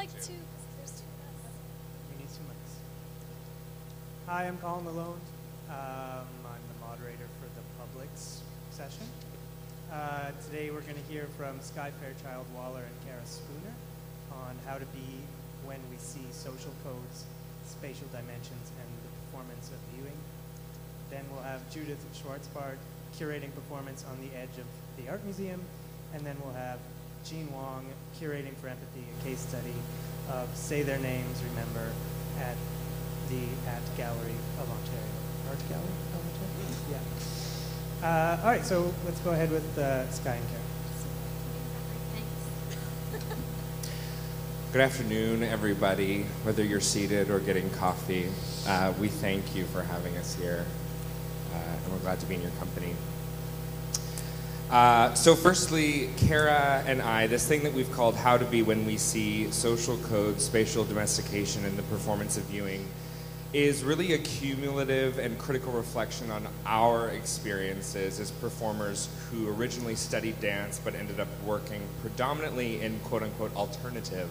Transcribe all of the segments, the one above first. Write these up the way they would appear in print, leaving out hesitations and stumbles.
like two. There's two of us. We need 2 mics. Hi, I'm Colin Malone. I'm the moderator for the Publix session. Today we're going to hear from Sky Fairchild Waller and Kara Spooner on how to be when we see social codes, spatial dimensions, and the performance of viewing. Then we'll have Judith Schwartzbart curating performance on the edge of the Art Museum. And then we'll have Jean Wong curating for empathy a case study of Say Their Names, Remember, at the Gallery of Ontario. Art Gallery of Ontario? Yeah. All right, so let's go ahead with Sky and Kara. Thanks. Good afternoon, everybody, whether you're seated or getting coffee. We thank you for having us here, and we're glad to be in your company. So firstly, Kara and I, this thing that we've called How to Be When We See Social Codes, Spatial Domestication, and the Performance of Viewing, is really a cumulative and critical reflection on our experiences as performers who originally studied dance but ended up working predominantly in quote-unquote alternative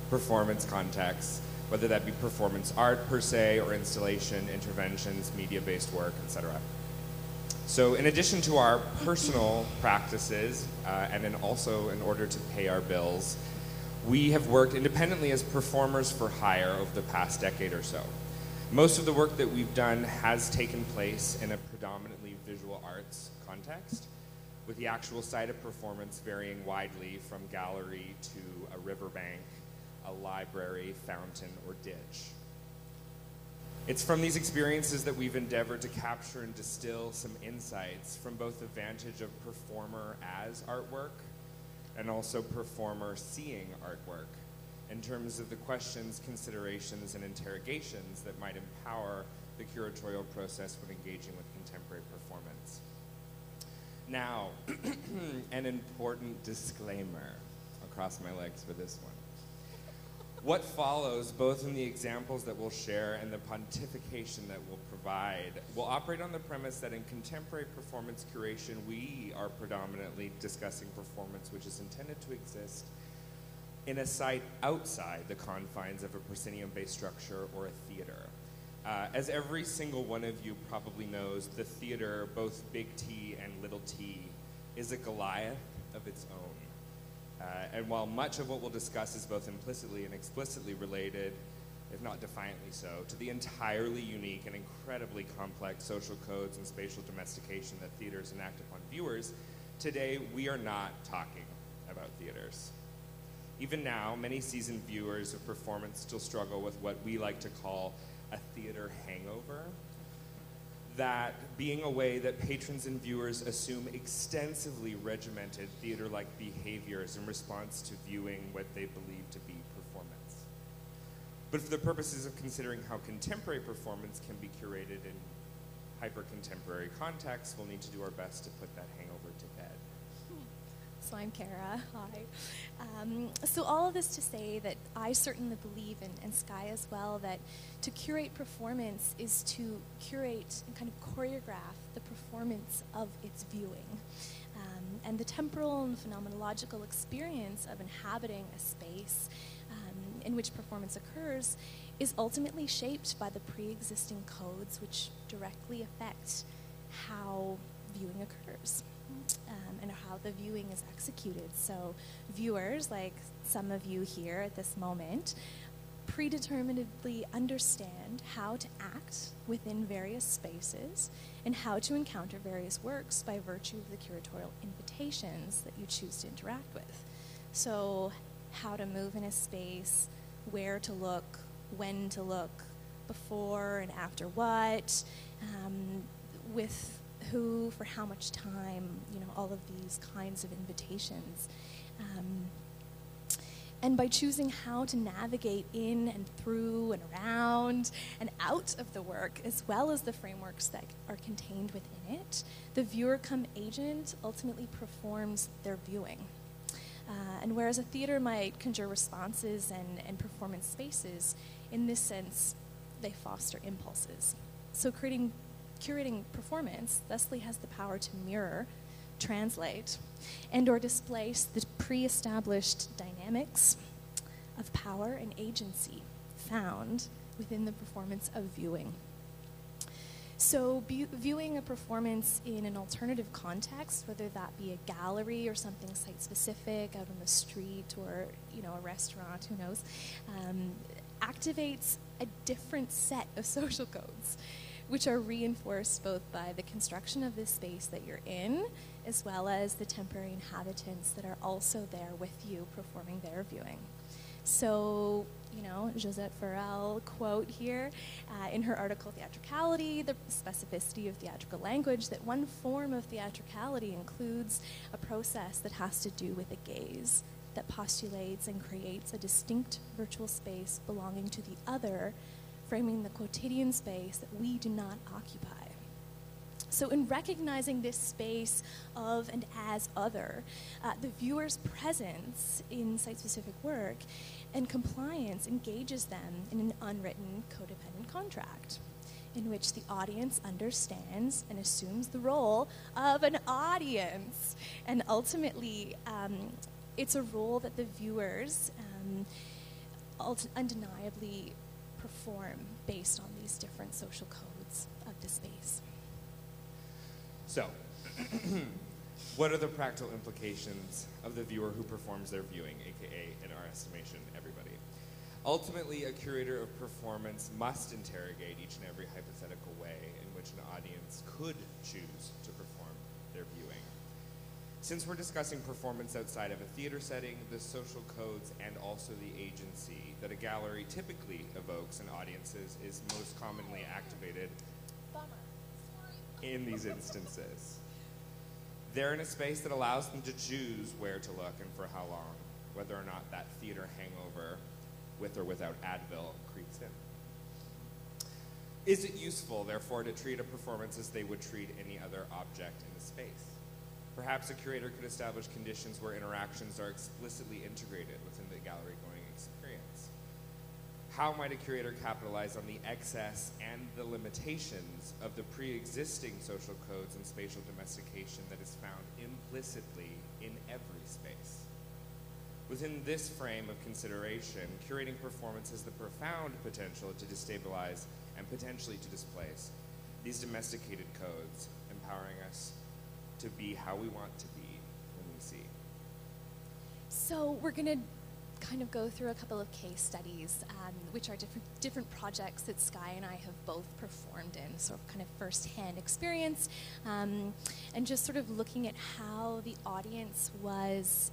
performance contexts, whether that be performance art per se, or installation, interventions, media-based work, etc. So in addition to our personal practices, and then also in order to pay our bills, we have worked independently as performers for hire over the past decade or so. Most of the work that we've done has taken place in a predominantly visual arts context, with the actual site of performance varying widely from gallery to a riverbank, a library, fountain, or ditch. It's from these experiences that we've endeavored to capture and distill some insights from both the vantage of performer as artwork and also performer seeing artwork in terms of the questions, considerations, and interrogations that might empower the curatorial process when engaging with contemporary performance. Now, an important disclaimer. I'll cross my legs for this one. What follows, both in the examples that we'll share and the pontification that we'll provide, will operate on the premise that in contemporary performance curation, we are predominantly discussing performance which is intended to exist in a site outside the confines of a proscenium-based structure or a theater. As every single one of you probably knows, the theater, both big T and little t, is a Goliath of its own. And while much of what we'll discuss is both implicitly and explicitly related, if not defiantly so, to the entirely unique and incredibly complex social codes and spatial domestication that theaters enact upon viewers, today we are not talking about theaters. Even now, many seasoned viewers of performance still struggle with what we like to call a theater hangover. That being a way that patrons and viewers assume extensively regimented theater-like behaviors in response to viewing what they believe to be performance. But for the purposes of considering how contemporary performance can be curated in hyper-contemporary contexts, we'll need to do our best to put that hangover to bed. So I'm Kara. Hi. So all of this to say that I certainly believe, and Sky as well, that to curate performance is to curate and kind of choreograph the performance of its viewing. And the temporal and phenomenological experience of inhabiting a space in which performance occurs is ultimately shaped by the pre-existing codes which directly affect how viewing occurs. And how the viewing is executed. So viewers, like some of you here at this moment, predeterminedly understand how to act within various spaces and how to encounter various works by virtue of the curatorial invitations that you choose to interact with. So how to move in a space, where to look, when to look, before and after what, with who, for how much time, all of these kinds of invitations. And by choosing how to navigate in and through and around and out of the work, as well as the frameworks that are contained within it, the viewer come agent ultimately performs their viewing. And whereas a theater might conjure responses and performance spaces, in this sense, they foster impulses. So curating performance thusly has the power to mirror, translate, and or displace the pre-established dynamics of power and agency found within the performance of viewing. So viewing a performance in an alternative context, whether that be a gallery or something site-specific out on the street or, a restaurant, who knows, activates a different set of social codes, which are reinforced both by the construction of this space that you're in, as well as the temporary inhabitants that are also there with you performing their viewing. So, Josette Farrell quote here in her article, Theatricality, the specificity of theatrical language, that one form of theatricality includes a process that has to do with a gaze that postulates and creates a distinct virtual space belonging to the other, framing the quotidian space that we do not occupy. So in recognizing this space of and as other, the viewer's presence in site-specific work and compliance engages them in an unwritten codependent contract in which the audience understands and assumes the role of an audience. And ultimately, it's a role that the viewers undeniably perform based on these different social codes of the space. So, what are the practical implications of the viewer who performs their viewing, aka, in our estimation, everybody? Ultimately, a curator of performance must interrogate each and every hypothetical way in which an audience could choose to perform their viewing. Since we're discussing performance outside of a theater setting, the social codes and also the agency that a gallery typically evokes in audiences is most commonly activated in these instances. They're in a space that allows them to choose where to look and for how long, whether or not that theater hangover, with or without Advil, creeps in. Is it useful, therefore, to treat a performance as they would treat any other object in the space? Perhaps a curator could establish conditions where interactions are explicitly integrated within the gallery-going experience. How might a curator capitalize on the excess and the limitations of the pre-existing social codes and spatial domestication that is found implicitly in every space? Within this frame of consideration, curating performance has the profound potential to destabilize and potentially to displace these domesticated codes, empowering us to be how we want to be when we see. So we're going to kind of go through a couple of case studies, which are different projects that Sky and I have both performed in, sort of kind of first-hand experience, and just sort of looking at how the audience was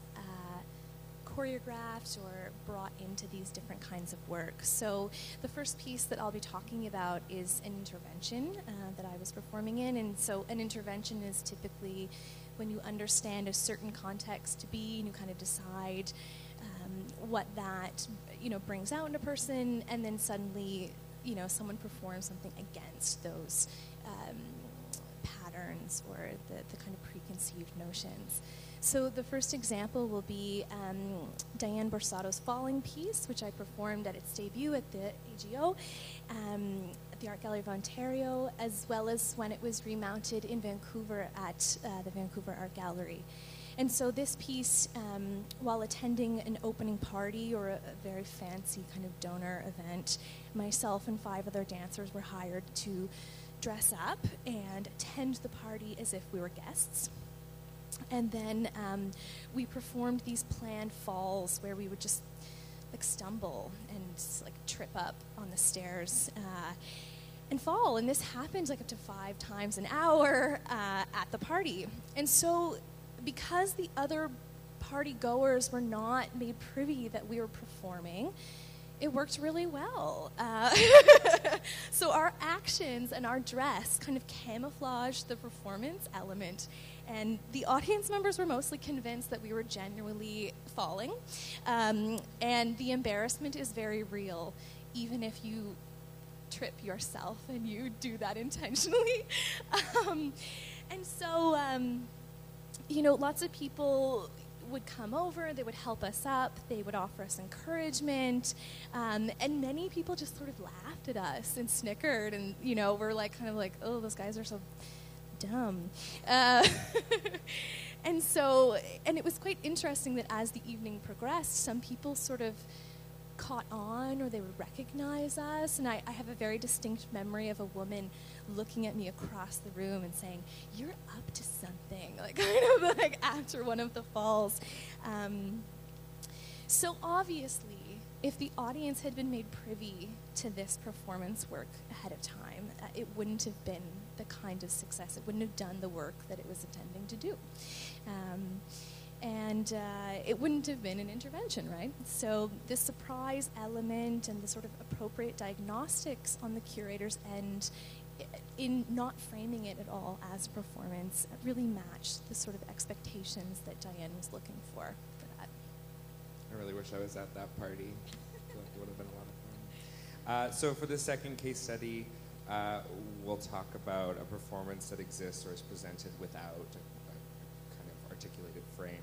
choreographed or brought into these different kinds of work. So the first piece that I'll be talking about is an intervention that I was performing in. And so an intervention is typically when you understand a certain context to be and you kind of decide what that brings out in a person, and then suddenly someone performs something against those patterns or the kind of preconceived notions. So the first example will be Diane Borsato's Falling piece, which I performed at its debut at the AGO, at the Art Gallery of Ontario, as well as when it was remounted in Vancouver at the Vancouver Art Gallery. And so this piece, while attending an opening party or a very fancy kind of donor event, myself and 5 other dancers were hired to dress up and attend the party as if we were guests. And then we performed these planned falls where we would just stumble and trip up on the stairs and fall. And this happened up to 5 times an hour at the party. And so because the other party goers were not made privy that we were performing, it worked really well. So our actions and our dress kind of camouflaged the performance element. And the audience members were mostly convinced that we were genuinely falling. And the embarrassment is very real, even if you trip yourself and you do that intentionally. And so, lots of people would come over, they would help us up, they would offer us encouragement, and many people just sort of laughed at us and snickered, and, we're oh, those guys are so dumb. And it was quite interesting that as the evening progressed, some people sort of caught on or they would recognize us. And I have a very distinct memory of a woman looking at me across the room and saying, "You're up to something," like kind of like after one of the falls. So obviously, if the audience had been made privy to this performance work ahead of time, it wouldn't have been the kind of success. It wouldn't have done the work that it was intending to do. And it wouldn't have been an intervention, right? So the surprise element and the sort of appropriate diagnostics on the curator's end in not framing it at all as a performance really matched the sort of expectations that Diane was looking for that. I really wish I was at that party. I feel like it would have been a lot of fun. So for the second case study, we'll talk about a performance that exists or is presented without a kind of articulated frame.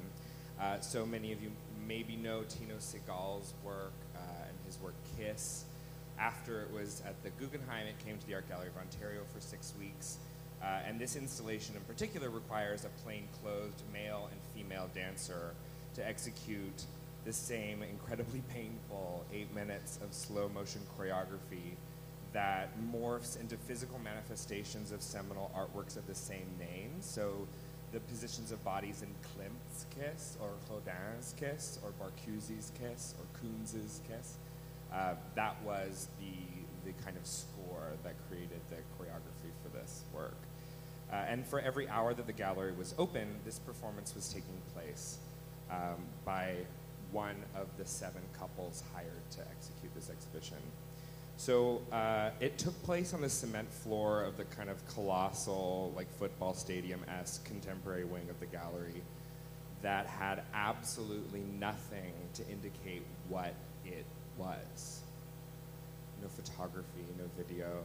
So many of you maybe know Tino Sehgal's work and his work Kiss. After it was at the Guggenheim, it came to the Art Gallery of Ontario for 6 weeks. And this installation in particular requires a plain-clothed male and female dancer to execute the same incredibly painful 8 minutes of slow-motion choreography that morphs into physical manifestations of seminal artworks of the same name. So the positions of bodies in Klimt's Kiss, or Rodin's Kiss, or Barcusi's Kiss, or Kunz's Kiss. That was the kind of score that created the choreography for this work. And for every hour that the gallery was open, this performance was taking place by one of the 7 couples hired to execute this exhibition. So it took place on the cement floor of the kind of colossal, like football stadium-esque contemporary wing of the gallery that had absolutely nothing to indicate what it was. No photography, no video.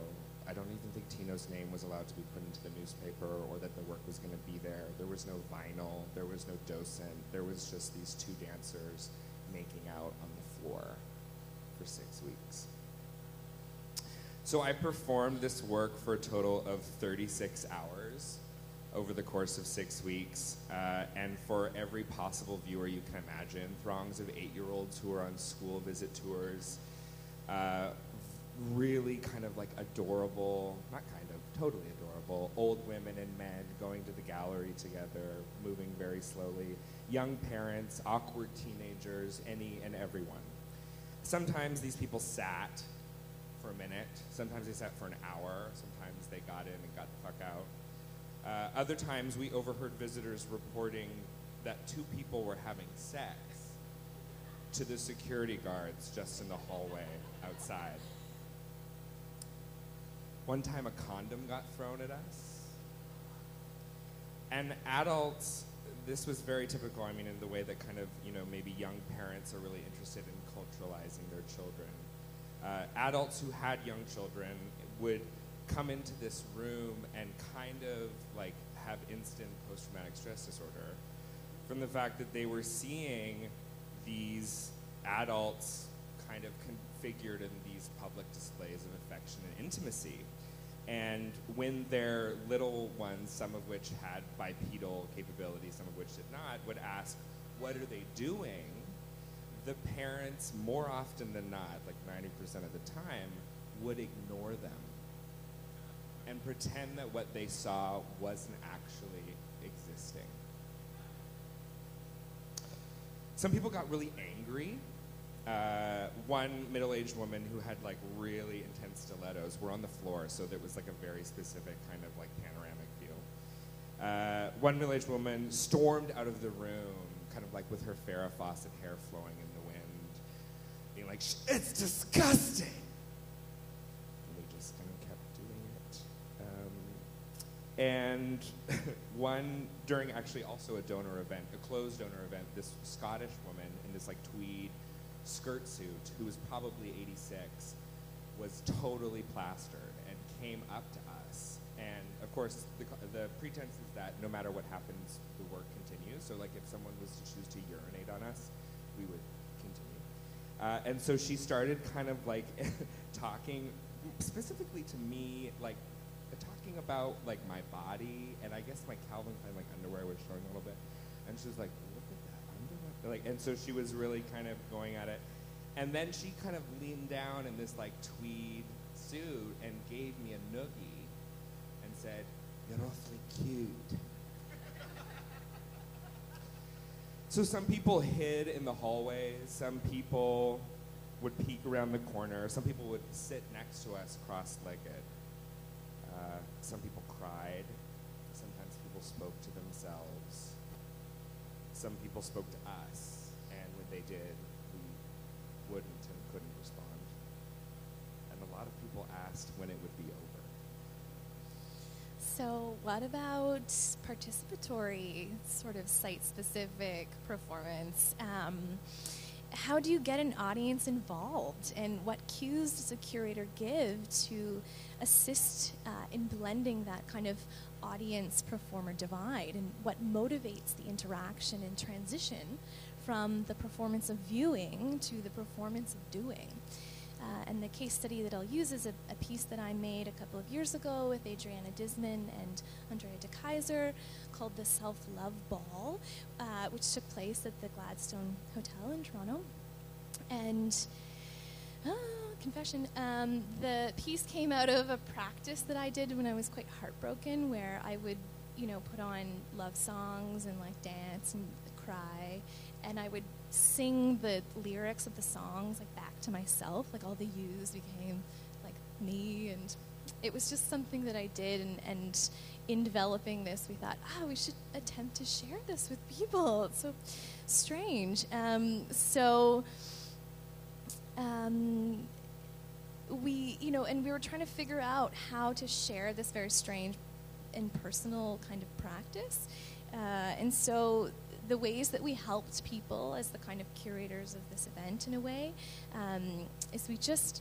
I don't even think Tino's name was allowed to be put into the newspaper or that the work was going to be there. There was no vinyl, there was no docent. There was just these 2 dancers making out on the floor for 6 weeks. So I performed this work for a total of 36 hours over the course of 6 weeks. And for every possible viewer you can imagine, throngs of 8-year-olds who were on school visit tours, really kind of like adorable, not kind of, totally adorable, old women and men going to the gallery together, moving very slowly, young parents, awkward teenagers, any and everyone. Sometimes these people sat for a minute, sometimes they sat for an hour, sometimes they got in and got the fuck out. Other times we overheard visitors reporting that 2 people were having sex to the security guards just in the hallway outside. One time a condom got thrown at us. And adults, this was very typical, I mean, in the way that kind of, maybe young parents are really interested in culturalizing their children. Adults who had young children would come into this room and kind of like have instant post-traumatic stress disorder from the fact that they were seeing these adults kind of configured in these public displays of affection and intimacy. And when their little ones, some of which had bipedal capabilities, some of which did not, would ask, what are they doing? The parents, more often than not, like 90% of the time, would ignore them and pretend that what they saw wasn't actually existing. Some people got really angry. One middle-aged woman who had like really intense stilettos were on the floor, so there was like a very specific kind of like panoramic view. One middle-aged woman stormed out of the room, kind of like with her Farrah Fawcett hair flowing in the wind, being like, "It's disgusting!" And we just kind of kept doing it. And one, during actually also a donor event, a closed donor event, this Scottish woman in this like tweed skirt suit, who was probably 86, was totally plastered and came up to us. And of course, the pretense is that no matter what happens, the work continues. So like if someone was to choose to urinate on us, we would continue. And so she started kind of like talking specifically to me, like talking about like my body, and I guess my Calvin Klein like underwear was showing a little bit. And she was like, look at that underwear. Like, and so she was really kind of going at it. And then she kind of leaned down in this like tweed suit and gave me a noogie and said, "You're awfully cute." So some people hid in the hallways, some people would peek around the corner, some people would sit next to us cross-legged. Some people cried, sometimes people spoke to themselves. Some people spoke to us, and when they did, we wouldn't and couldn't respond. And a lot of people asked when it would be over. So what about participatory, sort of site-specific performance? How do you get an audience involved, and what cues does a curator give to assist in blending that kind of audience-performer divide, and what motivates the interaction and transition from the performance of viewing to the performance of doing? And the case study that I'll use is a piece that I made a couple of years ago with Adriana Disman and Andrea de Keyser called The Self-Love Ball, which took place at the Gladstone Hotel in Toronto. And, confession, the piece came out of a practice that I did when I was quite heartbroken, where I would, put on love songs and like dance and cry, and I would sing the lyrics of the songs like back to myself, like all the yous became like me, and it was just something that I did, and in developing this we thought, we should attempt to share this with people. It's so strange. We were trying to figure out how to share this very strange and personal kind of practice, and so the ways that we helped people as the kind of curators of this event in a way is we just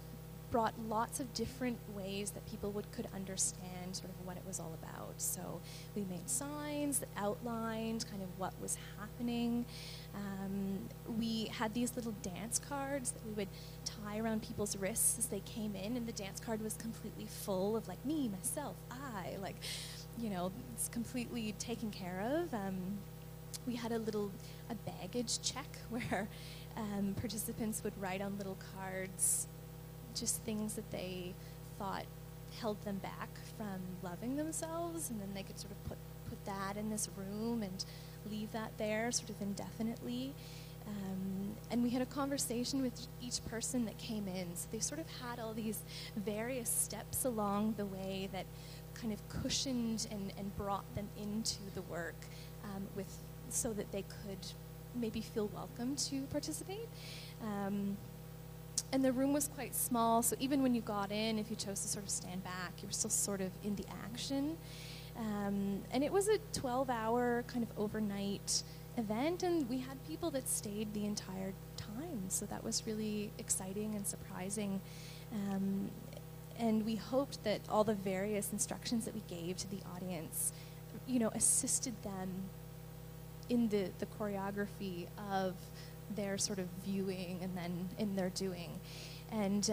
brought lots of different ways that people could understand sort of what it was all about. So we made signs that outlined kind of what was happening. We had these little dance cards that we would tie around people's wrists as they came in, and the dance card was completely full of like me, myself, I, like, it's completely taken care of. We had a baggage check where participants would write on little cards just things that they thought held them back from loving themselves, and then they could sort of put that in this room and leave that there sort of indefinitely. And we had a conversation with each person that came in, so they sort of had all these various steps along the way that kind of cushioned and brought them into the work so that they could maybe feel welcome to participate. And the room was quite small, so even when you got in, if you chose to sort of stand back, you were still sort of in the action. And it was a 12-hour kind of overnight event, and we had people that stayed the entire time, so that was really exciting and surprising. And we hoped that all the various instructions that we gave to the audience, assisted them in the choreography of their sort of viewing and then in their doing. And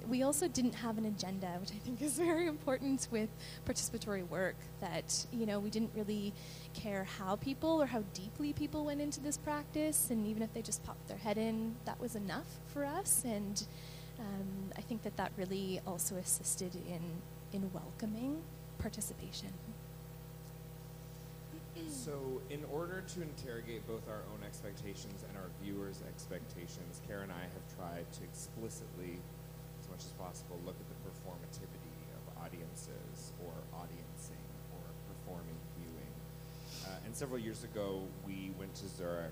we also didn't have an agenda, which I think is very important with participatory work, that, we didn't really care how people or how deeply people went into this practice, and even if they just popped their head in, that was enough for us. And I think that really also assisted in welcoming participation. So in order to interrogate both our own expectations and our viewers' expectations, Kara and I have tried to explicitly, as much as possible, look at the performativity of audiences or audiencing or performing viewing. And several years ago, we went to Zurich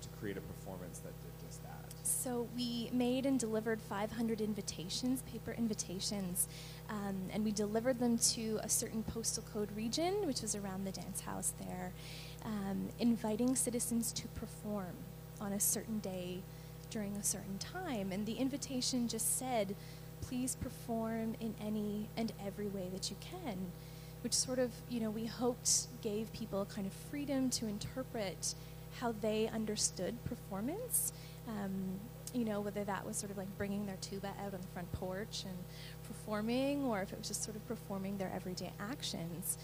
to create a performance that did just that. So we made and delivered 500 invitations, paper invitations, and we delivered them to a certain postal code region, which was around the dance house there, inviting citizens to perform on a certain day during a certain time. And the invitation just said, please perform in any and every way that you can, which sort of, we hoped gave people kind of freedom to interpret how they understood performance, whether that was sort of like bringing their tuba out on the front porch and performing, or if it was just sort of performing their everyday actions.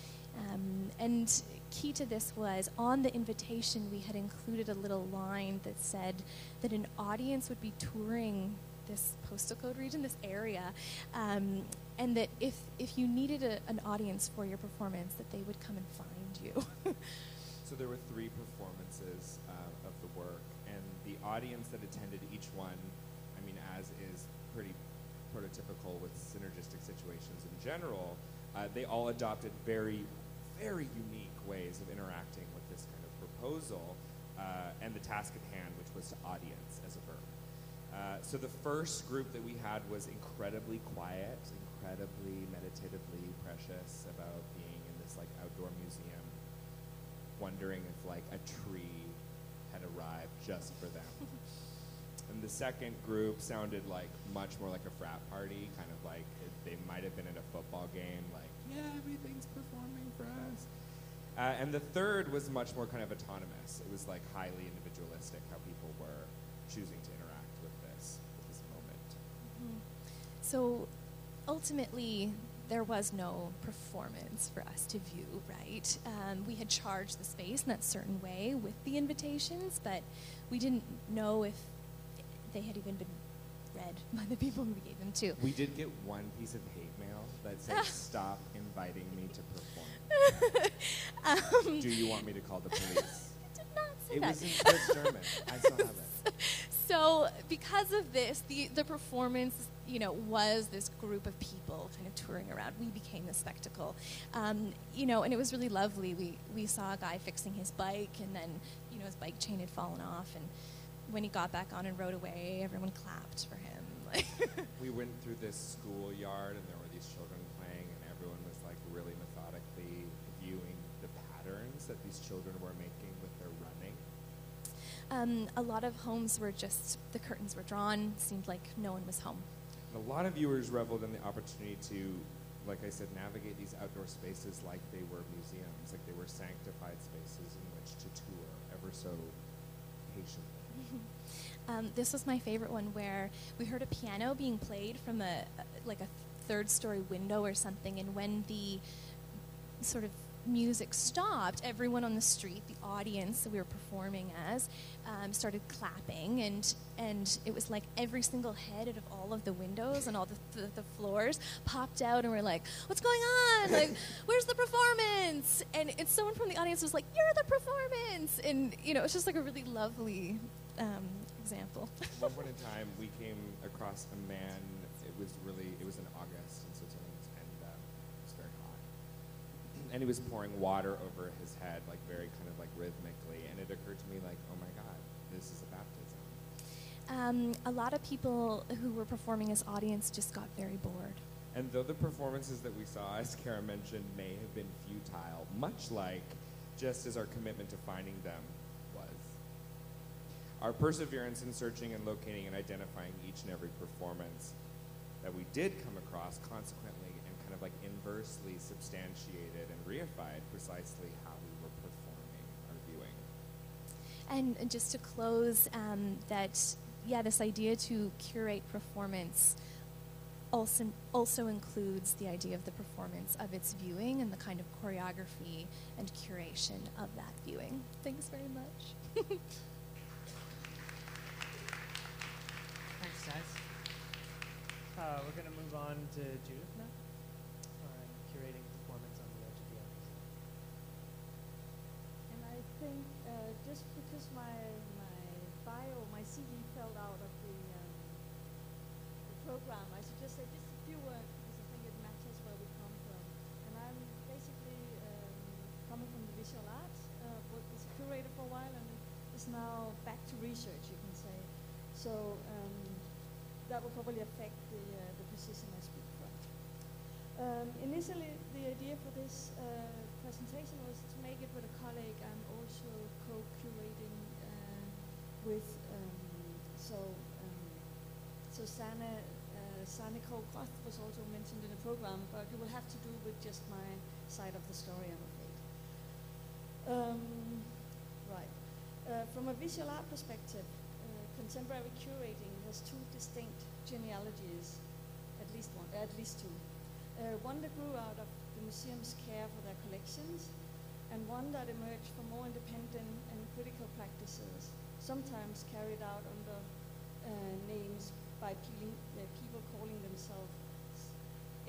And key to this was on the invitation we had included a little line that said that an audience would be touring this postal code region, this area, and that if you needed an audience for your performance, that they would come and find you. So there were 3 performances of the work, and the audience that attended each one, I mean, as is pretty prototypical with synergistic situations in general, they all adopted very, very unique ways of interacting with this kind of proposal and the task at hand, which was to audience as a verb. So the first group that we had was incredibly quiet, incredibly meditatively precious about being in this like outdoor museum, wondering if like a tree had arrived just for them. And the second group sounded like much more like a frat party, kind of like they might have been at a football game, like, yeah, everything's performing for us. And the third was much more kind of autonomous. It was like highly individualistic how people were choosing to interact with this moment. Mm-hmm. So ultimately, there was no performance for us to view, right? We had charged the space in that certain way with the invitations, but we didn't know if they had even been read by the people who we gave them to. We did get one piece of hate mail that said, stop inviting me to perform. Do you want me to call the police? It did not say It that. was in Swiss German. I still have it. So because of this, the performance, was this group of people kind of touring around. We became the spectacle, and it was really lovely. We saw a guy fixing his bike, and then, his bike chain had fallen off, and when he got back on and rode away, everyone clapped for him. We went through this schoolyard, and there were these children playing, and everyone was like really methodically viewing the patterns that these children were making with their running. A lot of homes were just, the curtains were drawn, seemed like no one was home. And a lot of viewers reveled in the opportunity to, like I said, navigate these outdoor spaces like they were museums, like they were sanctified spaces in which to tour ever so patiently. This was my favorite one, where we heard a piano being played from a third-story window or something, and when the sort of music stopped, everyone on the street, the audience that we were performing as, started clapping, and it was like every single head out of all of the windows and all the floors popped out, and we're like, what's going on? Like, where's the performance? And someone from the audience was like, you're the performance! And, it's just like a really lovely example. One point in time, we came across a man. It was in August in Switzerland, and it was very hot. And he was pouring water over his head, like very kind of like rhythmically. And it occurred to me, like, oh my God, this is a baptism. A lot of people who were performing as audience just got very bored. And though the performances that we saw, as Kara mentioned, may have been futile, much like just as our commitment to finding them was. Our perseverance in searching and locating and identifying each and every performance that we did come across consequently and kind of like inversely substantiated and reified precisely how we were performing our viewing. And just to close, this idea to curate performance also includes the idea of the performance of its viewing and the kind of choreography and curation of that viewing. Thanks very much. Thanks, guys. We're going to move on to Judith now on curating performance on the edge of the episode. And I think just because my bio, my CV fell out of the program, I should just say just a few words because I think it matches where we come from. And I'm basically coming from the visual arts, worked as a curator for a while, and is now back to research, you can say. So that will probably affect the position I speak from. Initially, the idea for this presentation was to make it with a colleague I'm also co-curating with. So Sanne Krogh was also mentioned in the program, but it will have to do with just my side of the story, I'm afraid. Right. From a visual art perspective, contemporary curating has two distinct genealogies, at least two. One that grew out of the museums care for their collections, and one that emerged from more independent and critical practices, sometimes carried out under names by people calling themselves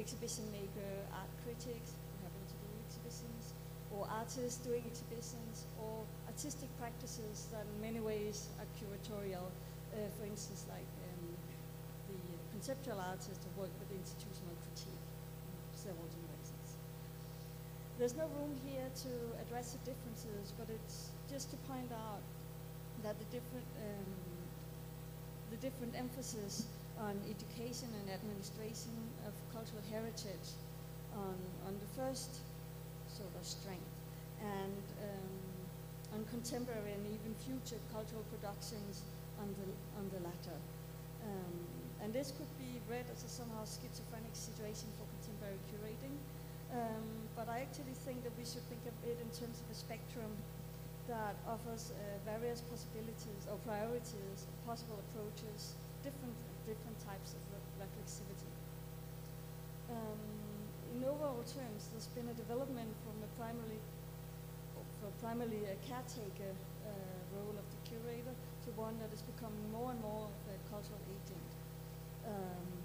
exhibition maker, art critics who happen to do exhibitions, or artists doing exhibitions, or artistic practices that in many ways are curatorial. For instance, like the conceptual artists who work with institutional critique in several directions. There's no room here to address the differences, but it's just to point out that the different emphasis on education and administration of cultural heritage on the first sort of strength, and on contemporary and even future cultural productions on the latter. And this could be read as a somehow schizophrenic situation for contemporary curating, but I actually think that we should think of it in terms of a spectrum that offers various possibilities or priorities, possible approaches, different types of reflexivity. In overall terms, there's been a development from a primarily a caretaker role of the curator to one that is becoming more and more of a cultural agent,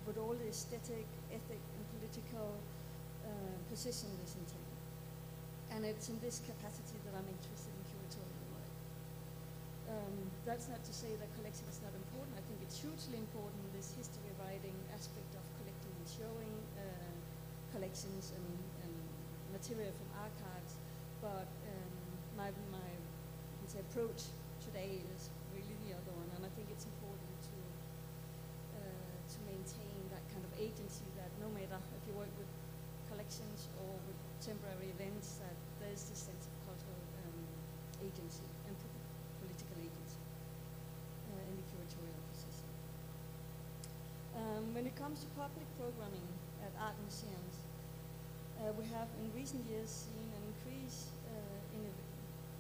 with all the aesthetic, ethic, and political position is entailed. And it's in this capacity that I'm interested in curatorial work. That's not to say that collecting is not important. I think it's hugely important, this history writing aspect of collecting and showing collections and material from archives. But my you can say approach today is really the other one, and I think it's important to maintain that kind of agency, that no matter if you work with collections or with temporary events, that there's this sense of cultural agency and political agency in the curatorial position. When it comes to public programming at art museums, we have in recent years seen an increase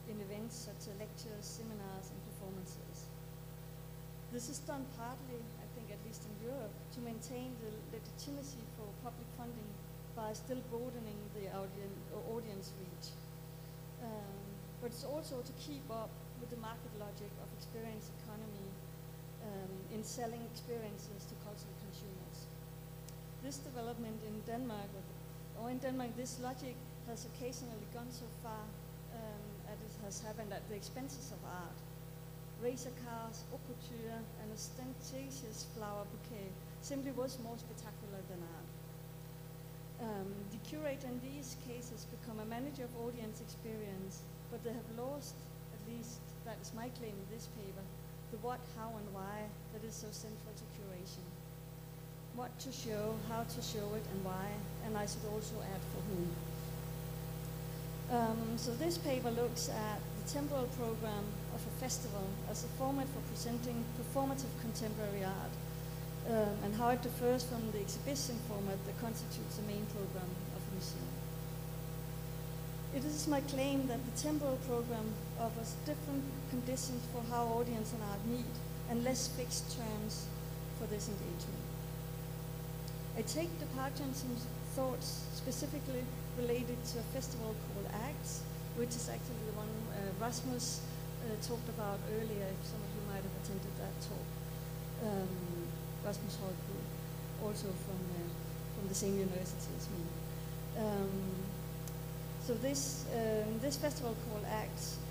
in events such as lectures, seminars, and performances. This is done partly, I think, at least in Europe, to maintain the legitimacy for public funding by still broadening the audience reach. But it's also to keep up with the market logic of experience economy in selling experiences to cultural consumers. This development in Denmark, this logic has occasionally gone so far as it has happened at the expenses of art. Racer cars, haute couture, and ostentatious flower bouquet simply was more spectacular than art. The curator in these cases become a manager of audience experience, but they have lost, at least that is my claim in this paper, the what, how, and why that is so central to curation. What to show, how to show it, and why, and I should also add for whom. So this paper looks at the temporal program of a festival as a format for presenting performative contemporary art, and how it differs from the exhibition format that constitutes the main program of a museum. It is my claim that the temporal program offers different conditions for how audience and art meet, and less fixed terms for this engagement. I take departure in some thoughts specifically related to a festival called ACTS, which is actually the one Rasmus talked about earlier. Some of you might have attended that talk. Rasmus Holtby, also from the same university as me. So this festival called ACTS,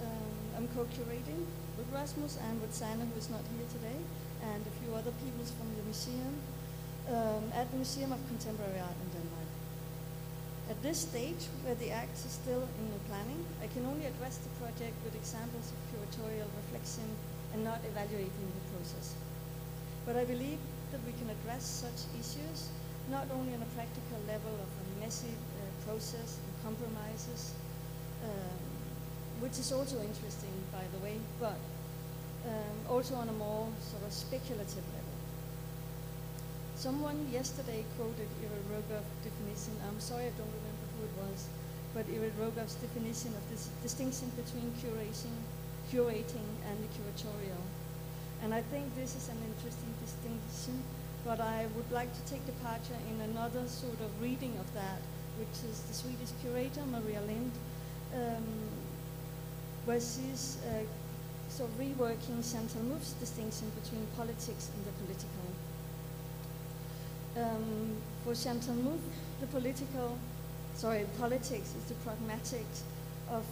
I'm co-curating with Rasmus and with Sanne, who is not here today, and a few other people from the museum, at the Museum of Contemporary Art in Denmark. At this stage, where the ACTS is still in the planning, I can only address the project with examples of curatorial reflection and not evaluating the process. But I believe that we can address such issues not only on a practical level of a messy process and compromises, which is also interesting, by the way, but also on a more sort of speculative level. Someone yesterday quoted Errol Rogoff's definition. I'm sorry I don't remember who it was, but Errol Rogoff's definition of this distinction between curating, and the curatorial. And I think this is an interesting distinction, but I would like to take departure in another sort of reading of that, which is the Swedish curator, Maria Lind, where she's sort of reworking Chantal Mouffe's distinction between politics and the political. For Chantal Mouffe, politics is the pragmatic of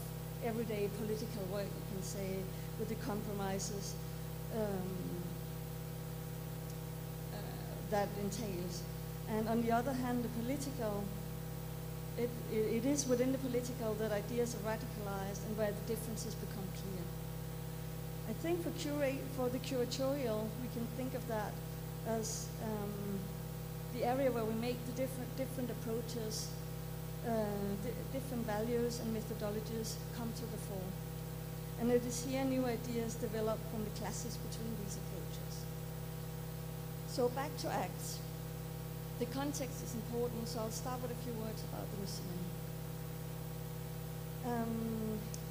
everyday political work, you can say, with the compromises that entails. And on the other hand, the political, it is within the political that ideas are radicalized and where the differences become clear. I think for the curatorial, we can think of that as the area where we make the different approaches, different values and methodologies come to the fore. And it is here new ideas develop from the clashes between these approaches. So back to ACT. The context is important, so I'll start with a few words about the museum.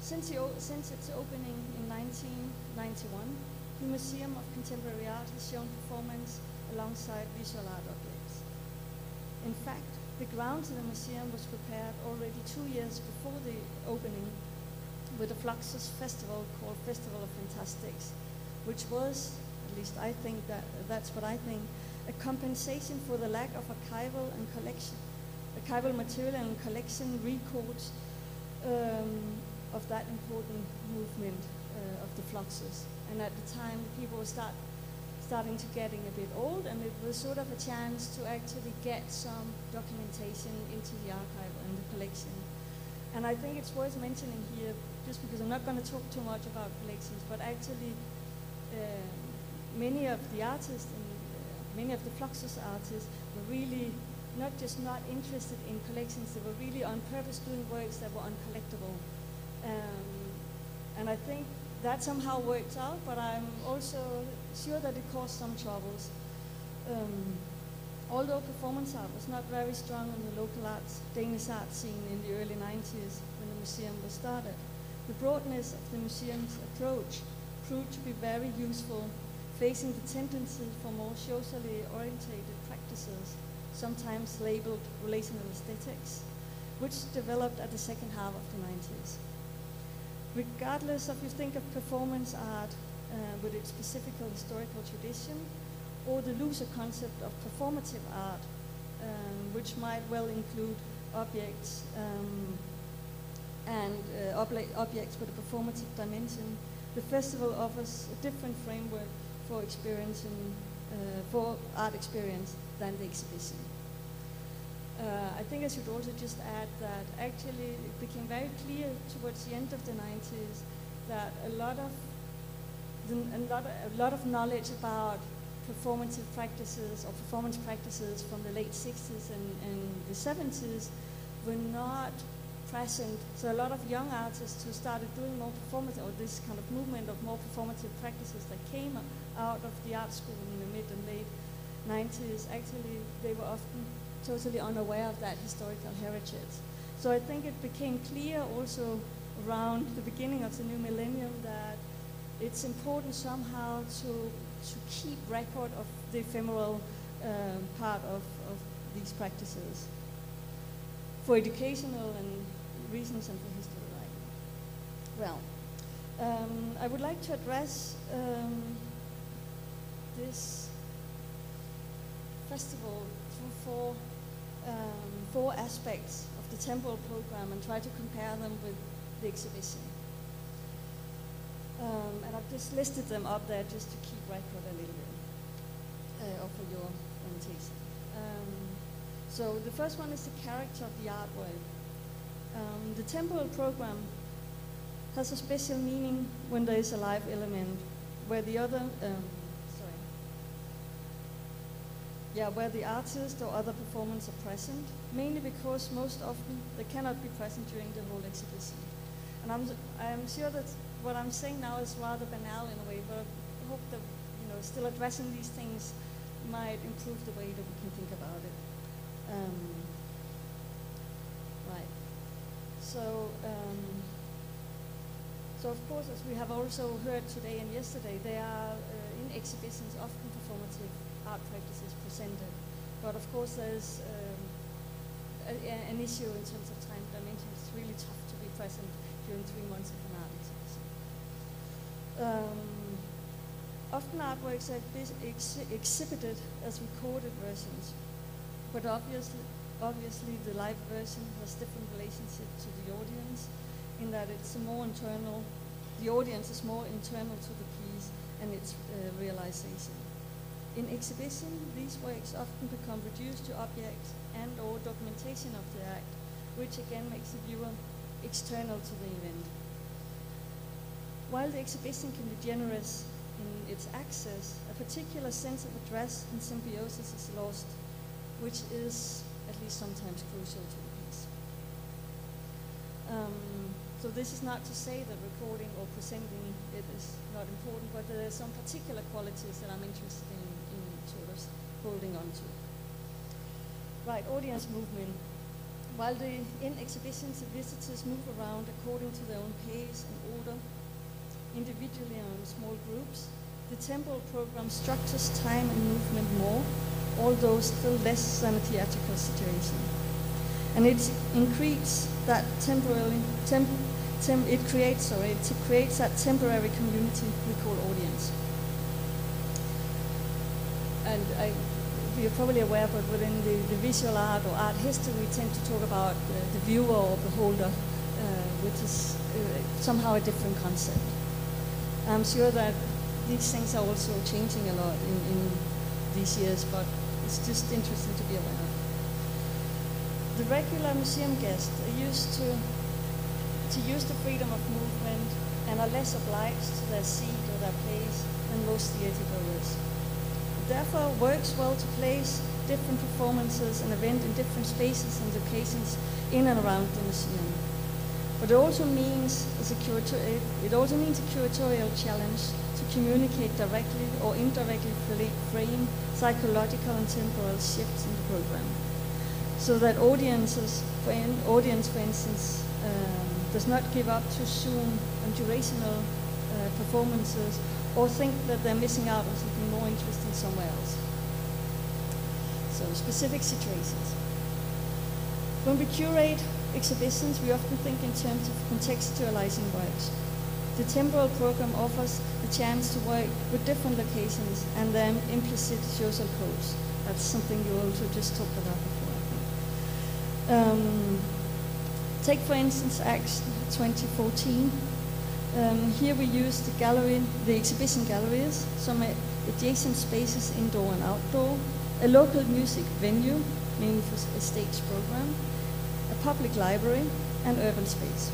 Since its opening in 1991, the Museum of Contemporary Art has shown performance alongside visual art objects. In fact, the grounds of the museum was prepared already 2 years before the opening with a Fluxus festival called Festival of Fantastics, which was, at least I think that's what I think, a compensation for the lack of archival material and collection records of that important movement of the Fluxus. And at the time, people were starting to getting a bit old, and it was sort of a chance to actually get some documentation into the archive and the collection. And I think it's worth mentioning here, just because I'm not going to talk too much about collections, but actually many of the artists and many of the Fluxus artists were really not just not interested in collections, they were really on purpose doing works that were uncollectible. And I think that somehow worked out, but I'm also sure that it caused some troubles. Although performance art was not very strong in the local Danish art scene in the early 90s when the museum was started, the broadness of the museum's approach proved to be very useful, facing the tendency for more socially orientated practices, sometimes labeled relational aesthetics, which developed at the second half of the 90s. Regardless of you think of performance art with its specific historical tradition, or the looser concept of performative art, which might well include objects objects with a performative dimension, the festival offers a different framework for for art experience than the exhibition. I think I should also just add that actually it became very clear towards the end of the 90s that a lot of knowledge about performative practices or performance practices from the late 60s and the 70s were not present. So a lot of young artists who started doing more performative, or this kind of movement of more performative practices that came out of the art school in the mid and late 90s, actually they were often totally unaware of that historical heritage. So I think it became clear also around the beginning of the new millennium that it's important somehow to keep record of the ephemeral part of these practices for educational and reasons and for history writing. Well, I would like to address this festival through four aspects of the temporal program and try to compare them with the exhibition. And I've just listed them up there just to keep record a little bit, or for your orientation. So the first one is the character of the artwork. The temporal program has a special meaning when there is a live element, where the where the artist or other performers are present, mainly because most often they cannot be present during the whole exhibition. And I'm sure that what I'm saying now is rather banal in a way, but I hope that still addressing these things might improve the way that we can think about it. Right. So of course, as we have also heard today and yesterday, there are in exhibitions often performative art practices presented. But of course, there's an issue in terms of time dimension. It's really tough to be present during 3 months of an art exhibition. Often artworks are exhibited as recorded versions, but obviously the live version has different relationship to the audience in that it's more internal. The audience is more internal to the piece and its realization. In exhibition, these works often become reduced to objects and or documentation of the act, which again makes the viewer external to the event. While the exhibition can be generous in its access, a particular sense of address and symbiosis is lost, which is at least sometimes crucial to the piece. So this is not to say that recording or presenting it is not important, but there are some particular qualities that I'm interested in sort of holding on to. Right, audience movement. While in exhibitions, the visitors move around according to their own pace and order, individually or in small groups, the temporal program structures time and movement more, although still less than a theatrical situation. And it creates that temporary community we call audience. And you're probably aware, but within the visual art or art history, we tend to talk about the viewer or beholder, which is somehow a different concept. I'm sure that these things are also changing a lot in these years, but it's just interesting to be aware of. The regular museum guests are used to use the freedom of movement and are less obliged to their seat or their place than most theatre goers. It therefore works well to place different performances and events in different spaces and locations in and around the museum. But it also means a curatorial challenge to communicate directly or indirectly frame psychological and temporal shifts in the program, so that audience, for instance, does not give up too soon on durational performances or think that they're missing out on something more interesting somewhere else. So specific situations. When we curate exhibitions, we often think in terms of contextualizing works. The temporal program offers a chance to work with different locations and their implicit social codes. That's something you also just talked about before, I think. Take, for instance, Acts 2014. Here we use the exhibition galleries, some adjacent spaces indoor and outdoor, a local music venue, mainly for a stage program, a public library, and urban space.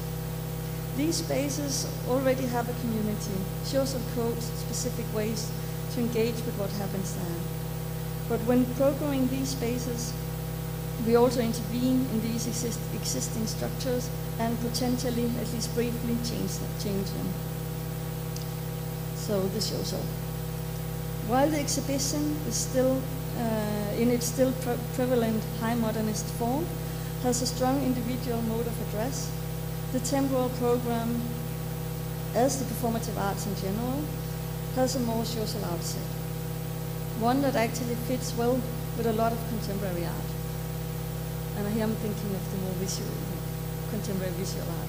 These spaces already have a community, social codes, specific ways to engage with what happens there. But when programming these spaces, we also intervene in these existing structures and potentially, at least briefly, change them. So this shows up. While the exhibition is still, in its still prevalent high modernist form, has a strong individual mode of address, the temporal program, as the performative arts in general, has a more social outset. One that actually fits well with a lot of contemporary art. And here I'm thinking of the more contemporary visual art.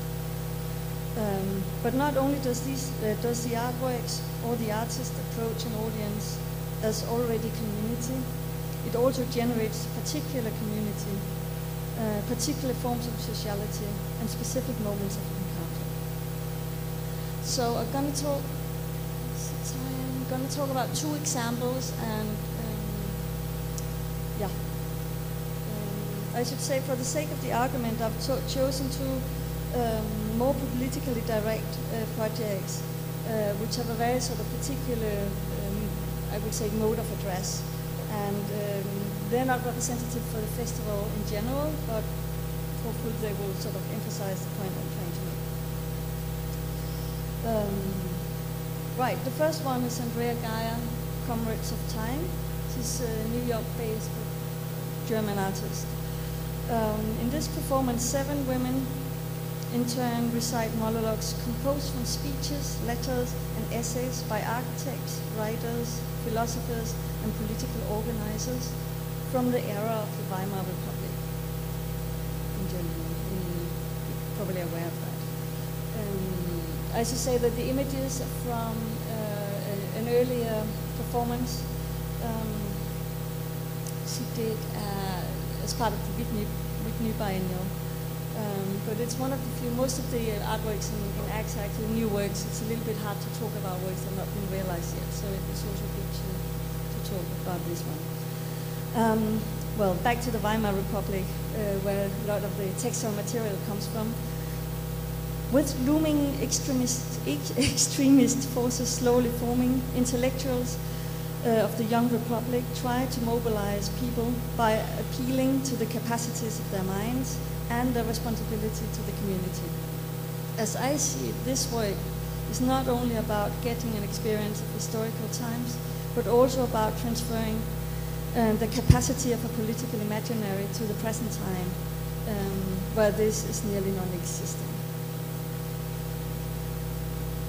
But not only does the artworks or the artist approach an audience as already community, it also generates particular community, particular forms of sociality, and specific moments of encounter. So I'm going to talk about 2 examples, and I should say, for the sake of the argument, I've chosen 2 more politically direct projects, which have a very sort of particular, I would say, mode of address. And they're not representative for the festival in general, but hopefully they will sort of emphasize the point I'm trying to make. Right, the first one is Andrea Geyer, Comrades of Time. She's a New York-based German artist. In this performance, 7 women in turn recite monologues composed from speeches, letters, and essays by architects, writers, philosophers, and political organizers from the era of the Weimar Republic. in general. You're probably aware of that. I should say that the images are from an earlier performance she did as part of the Whitney Biennial. But it's one of the few, most of the artworks in ACT are actually new works. It's a little bit hard to talk about works that have not been realized yet, so it's also good to talk about this one. Well, back to the Weimar Republic, where a lot of the textile material comes from. With looming extremist forces slowly forming, intellectuals of the young republic try to mobilize people by appealing to the capacities of their minds and their responsibility to the community. As I see it, this work is not only about getting an experience of historical times, but also about transferring the capacity of a political imaginary to the present time, where this is nearly non-existent.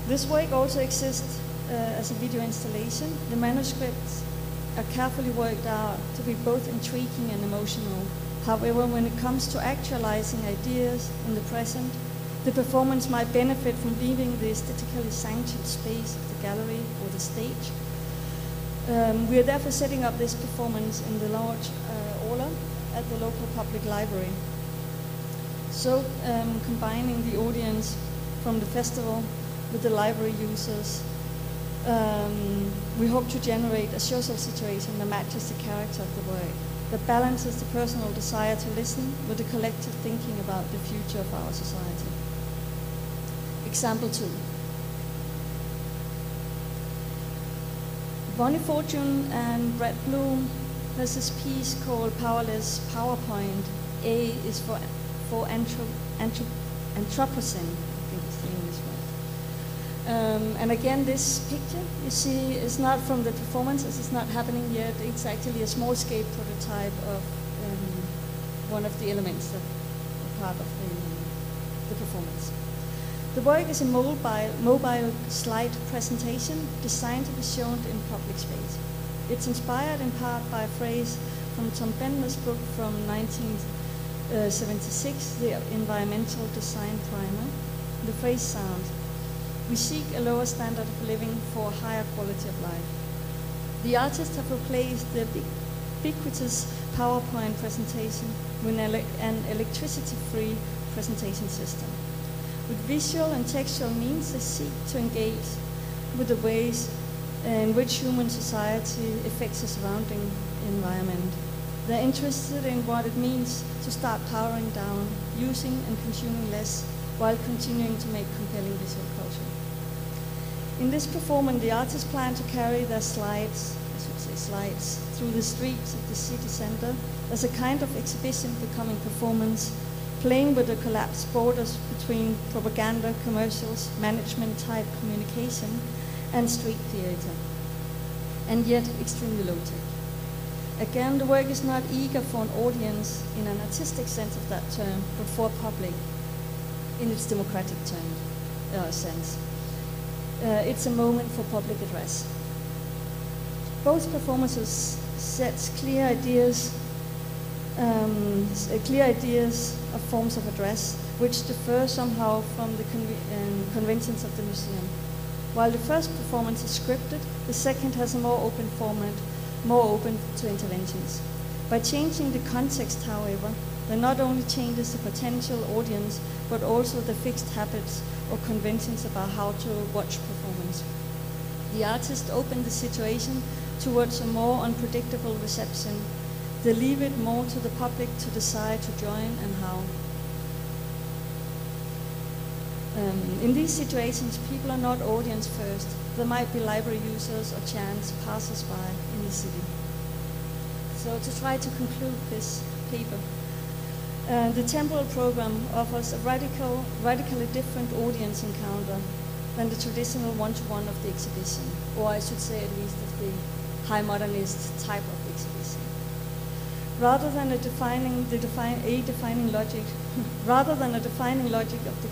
This work also exists as a video installation. The manuscripts are carefully worked out to be both intriguing and emotional. However, when it comes to actualizing ideas in the present, the performance might benefit from leaving the aesthetically sanctioned space of the gallery or the stage. We are therefore setting up this performance in the large aula at the local public library. So, combining the audience from the festival with the library users, we hope to generate a social situation that matches the character of the work, that balances the personal desire to listen with the collective thinking about the future of our society. Example 2. Bonnie Fortune and Brett Bloom has this piece called Powerless PowerPoint. A is for Anthropocene, I think it's the English word. And again, this picture you see is not from the performance, as it's not happening yet. It's actually a small-scale prototype of one of the elements that are part of the performance. The work is a mobile slide presentation designed to be shown in public space. It's inspired in part by a phrase from Tom Bendler's book from 1976, The Environmental Design Primer. The phrase sounds, "We seek a lower standard of living for a higher quality of life." The artists have replaced the ubiquitous PowerPoint presentation with an electricity-free presentation system. With visual and textual means, they seek to engage with the ways in which human society affects the surrounding environment. They're interested in what it means to start powering down, using and consuming less, while continuing to make compelling visual culture. In this performance, the artists plan to carry their slides through the streets of the city center as a kind of exhibition becoming performance, playing with the collapsed borders between propaganda, commercials, management-type communication, and street theater, and yet extremely low-tech. Again, the work is not eager for an audience in an artistic sense of that term, but for public in its democratic sense. It's a moment for public address. Both performances set clear ideas of forms of address, which differ somehow from the conventions of the museum. While the first performance is scripted, the second has a more open format, more open to interventions. By changing the context, however, that not only changes the potential audience, but also the fixed habits or conventions about how to watch performance. The artist opened the situation towards a more unpredictable reception. They leave it more to the public to decide to join and how. In these situations, people are not audience first. There might be library users or chance passers-by in the city. So to try to conclude this paper, the temporal program offers a radically different audience encounter than the traditional one-to-one of the exhibition, or I should say at least of the high modernist type of exhibition. Rather than a defining logic of the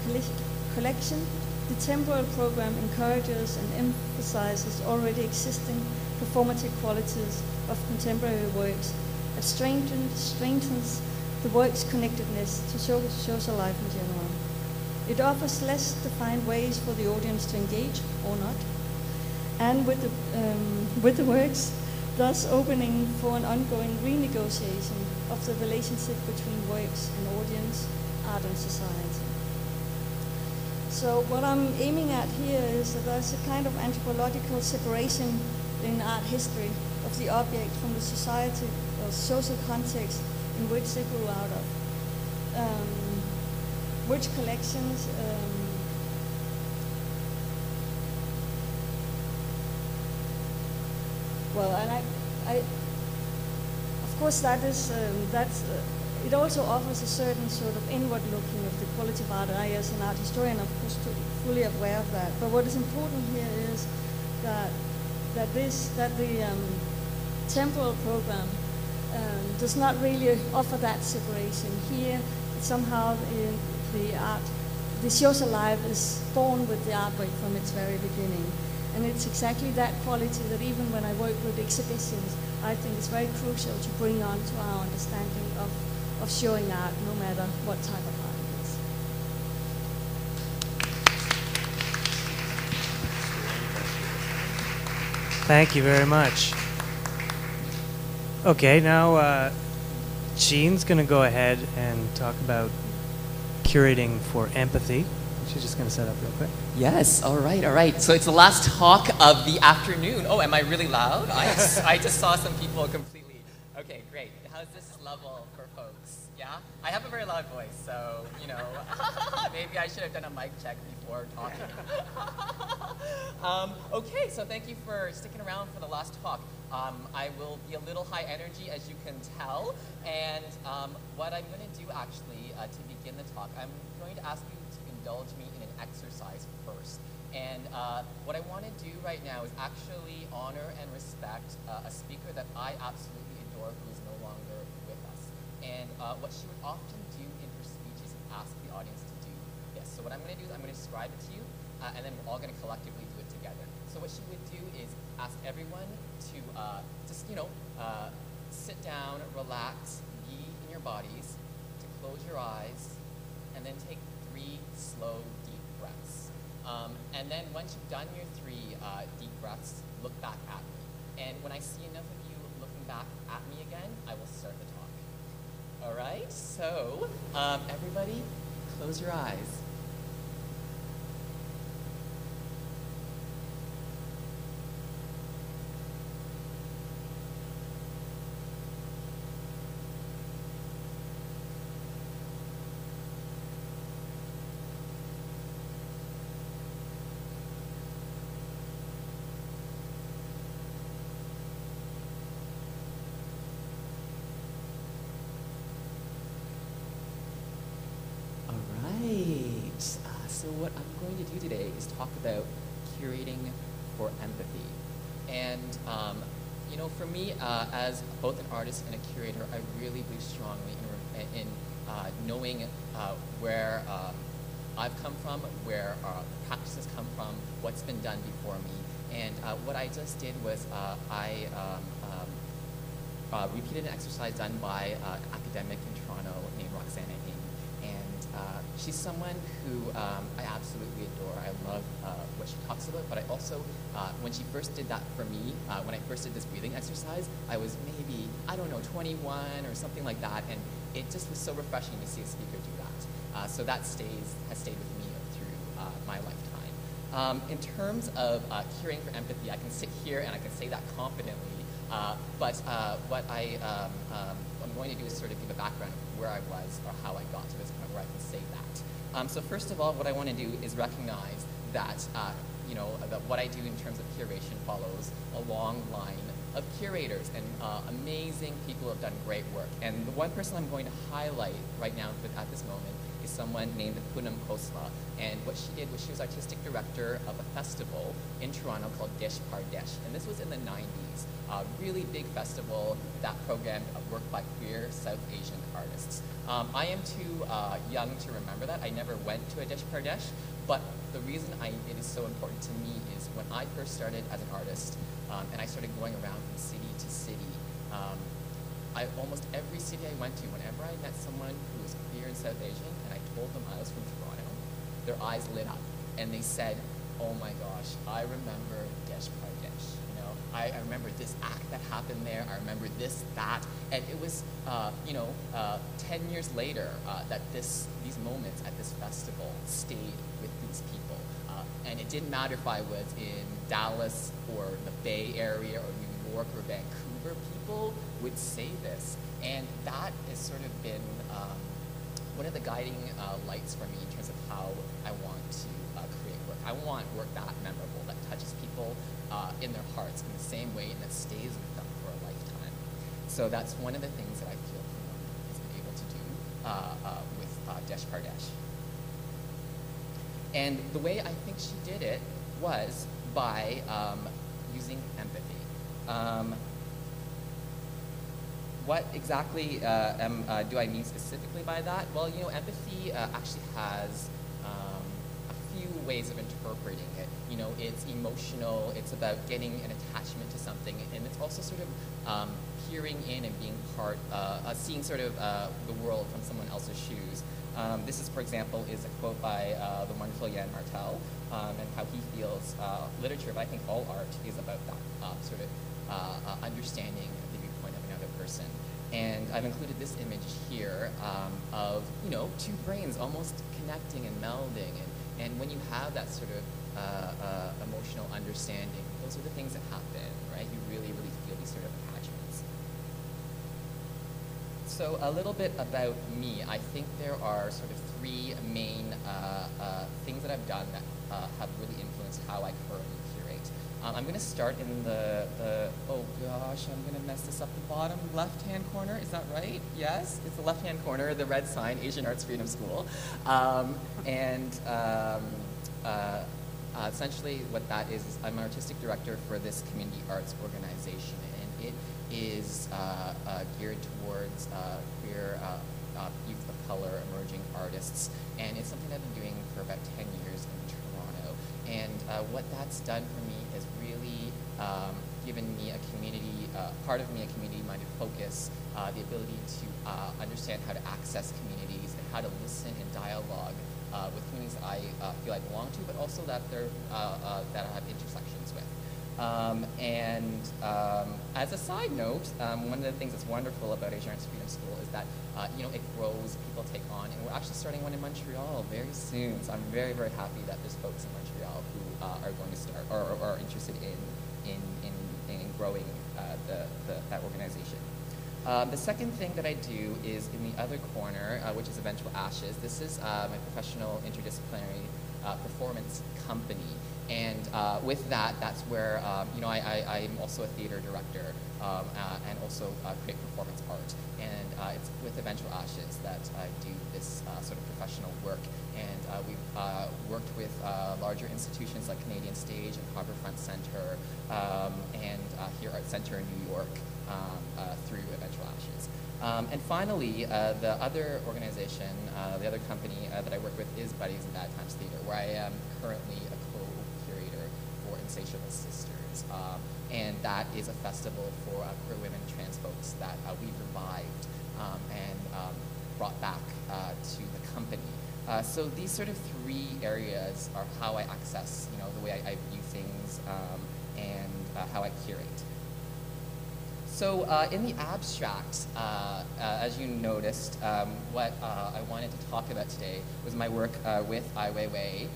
collection, the temporal program encourages and emphasizes already existing performative qualities of contemporary works. It strengthens the work's connectedness to social life in general. It offers less defined ways for the audience to engage, or not, and with the works, thus opening for an ongoing renegotiation of the relationship between works and audience, art and society. So what I'm aiming at here is that there's a kind of anthropological separation in art history of the object from the society or social context in which they grew out of. Which collections well, and I of course that is it also offers a certain sort of inward looking of the quality of art. I, as an art historian, of course, fully aware of that. But what is important here is that the temporal program does not really offer that separation. Here, somehow, the social life is born with the artwork from its very beginning. And it's exactly that quality that even when I work with exhibitions, I think it's very crucial to bring on to our understanding of showing art, no matter what type of art it is. Thank you very much. Okay, now Jean's going to go ahead and talk about curating for empathy. She's just going to set up real quick. Yes, all right. So it's the last talk of the afternoon. Oh, am I really loud? I just saw some people completely. Okay, great. How's this level for folks? Yeah? I have a very loud voice, so, you know, maybe I should have done a mic check before talking. Okay, so thank you for sticking around for the last talk. I will be a little high energy, as you can tell, and what I'm going to do actually to begin the talk, I'm going to ask you to indulge me in an exercise first. And what I want to do right now is actually honor and respect a speaker that I absolutely adore who is no longer with us. And what she would often do in her speeches is ask the audience to do this. So what I'm going to do is I'm going to describe it to you, and then we're all going to collectively do it together. So what she would do is ask everyone to just, you know, sit down, relax, be in your bodies, to close your eyes, and then take 3 slow, deep breaths. And then once you've done your 3 deep breaths, look back at me. And when I see enough of you looking back at me again, I will start the talk. All right? So, everybody, close your eyes. So what I'm going to do today is talk about curating for empathy. And, you know, for me, as both an artist and a curator, I really believe strongly in knowing where I've come from, where practices come from, what's been done before me. And what I just did was I repeated an exercise done by an academic in Toronto named Roxana Ng. She's someone who I absolutely adore. I love what she talks about, but I also, when she first did that for me, when I first did this breathing exercise, I was maybe, I don't know, 21 or something like that, and it just was so refreshing to see a speaker do that. So that has stayed with me through my lifetime. In terms of curating for empathy, I can sit here and I can say that confidently, but what I'm going to do is sort of give a background of where I was or how I got to this point where I can say that. So first of all, what I want to do is recognize that, you know, that what I do in terms of curation follows a long line of curators and amazing people who have done great work. And the one person I'm going to highlight right now at this moment is someone named Poonam Khosla. And what she did was she was artistic director of a festival in Toronto called Desh Pardesh. And this was in the 90s. A really big festival that programmed work by queer South Asian artists. I am too young to remember that. I never went to a Desh Pardesh, but the reason it is so important to me is when I first started as an artist and I started going around from city to city, I almost every city I went to, whenever I met someone who was queer and South Asian, and I told them I was from Toronto, their eyes lit up, and they said, "Oh my gosh, I remember Desh Pardesh. You know, I remember this act that happened there. I remember this, that," and it was, 10 years later that these moments at this festival stayed with these people, and it didn't matter if I was in Dallas or the Bay Area or New York or Vancouver. People would say this, and that has sort of been one of the guiding lights for me in terms of how I want to create work. I want work that memorable, that touches people in their hearts in the same way and that stays with them for a lifetime. So that's one of the things that I feel Pomona has been able to do with Desh Pardesh. And the way I think she did it was by using empathy. What exactly do I mean specifically by that? Well, you know, empathy actually has a few ways of interpreting it. You know, it's emotional, it's about getting an attachment to something, and it's also sort of peering in and being part, seeing sort of the world from someone else's shoes. This is, for example, is a quote by the wonderful Jan Martel, and how he feels literature, but I think all art is about that sort of understanding the viewpoint of another person. And I've included this image here of, you know, two brains almost connecting and melding. And when you have that sort of emotional understanding, those are the things that happen, right? You really, really feel these sort of attachments. So a little bit about me. I think there are sort of three main things that I've done that have really influenced how I currently curate. I'm going to start in the, oh gosh, I'm going to mess this up, the bottom left-hand corner. Is that right? Yes? It's the left-hand corner, the red sign, Asian Arts Freedom School. Essentially what that is I'm an artistic director for this community arts organization, and it is geared towards queer youth of color, emerging artists, and it's something I've been doing for about 10 years in Toronto. And what that's done for me has really given me a community, part of me a community-minded focus, the ability to understand how to access communities and how to listen and dialogue with communities that I feel I belong to, but also that that I have intersections with. As a side note, one of the things that's wonderful about Asian Arts Freedom School is that you know, it grows, people take on, and we're actually starting one in Montreal very soon. So I'm very, very happy that there's folks in Montreal who are going to start or are interested in growing that organization. The second thing that I do is in the other corner, which is Eventual Ashes. This is my professional interdisciplinary performance company. And with that, that's where, you know, I'm also a theater director and also create performance art. And it's with Eventual Ashes that I do this sort of professional work. And we've worked with larger institutions like Canadian Stage and Harbourfront Center and here Art Center in New York through Eventual Ashes. And finally, the other organization, the other company that I work with is Buddies in Bad Times Theater, where I am currently a co-curator for Insatiable Sisters. And that is a festival for queer women and trans folks that we've revived and brought back to the company. So these sort of three areas are how I access, you know, the way I view things and how I curate. So in the abstract, as you noticed, what I wanted to talk about today was my work with Ai Weiwei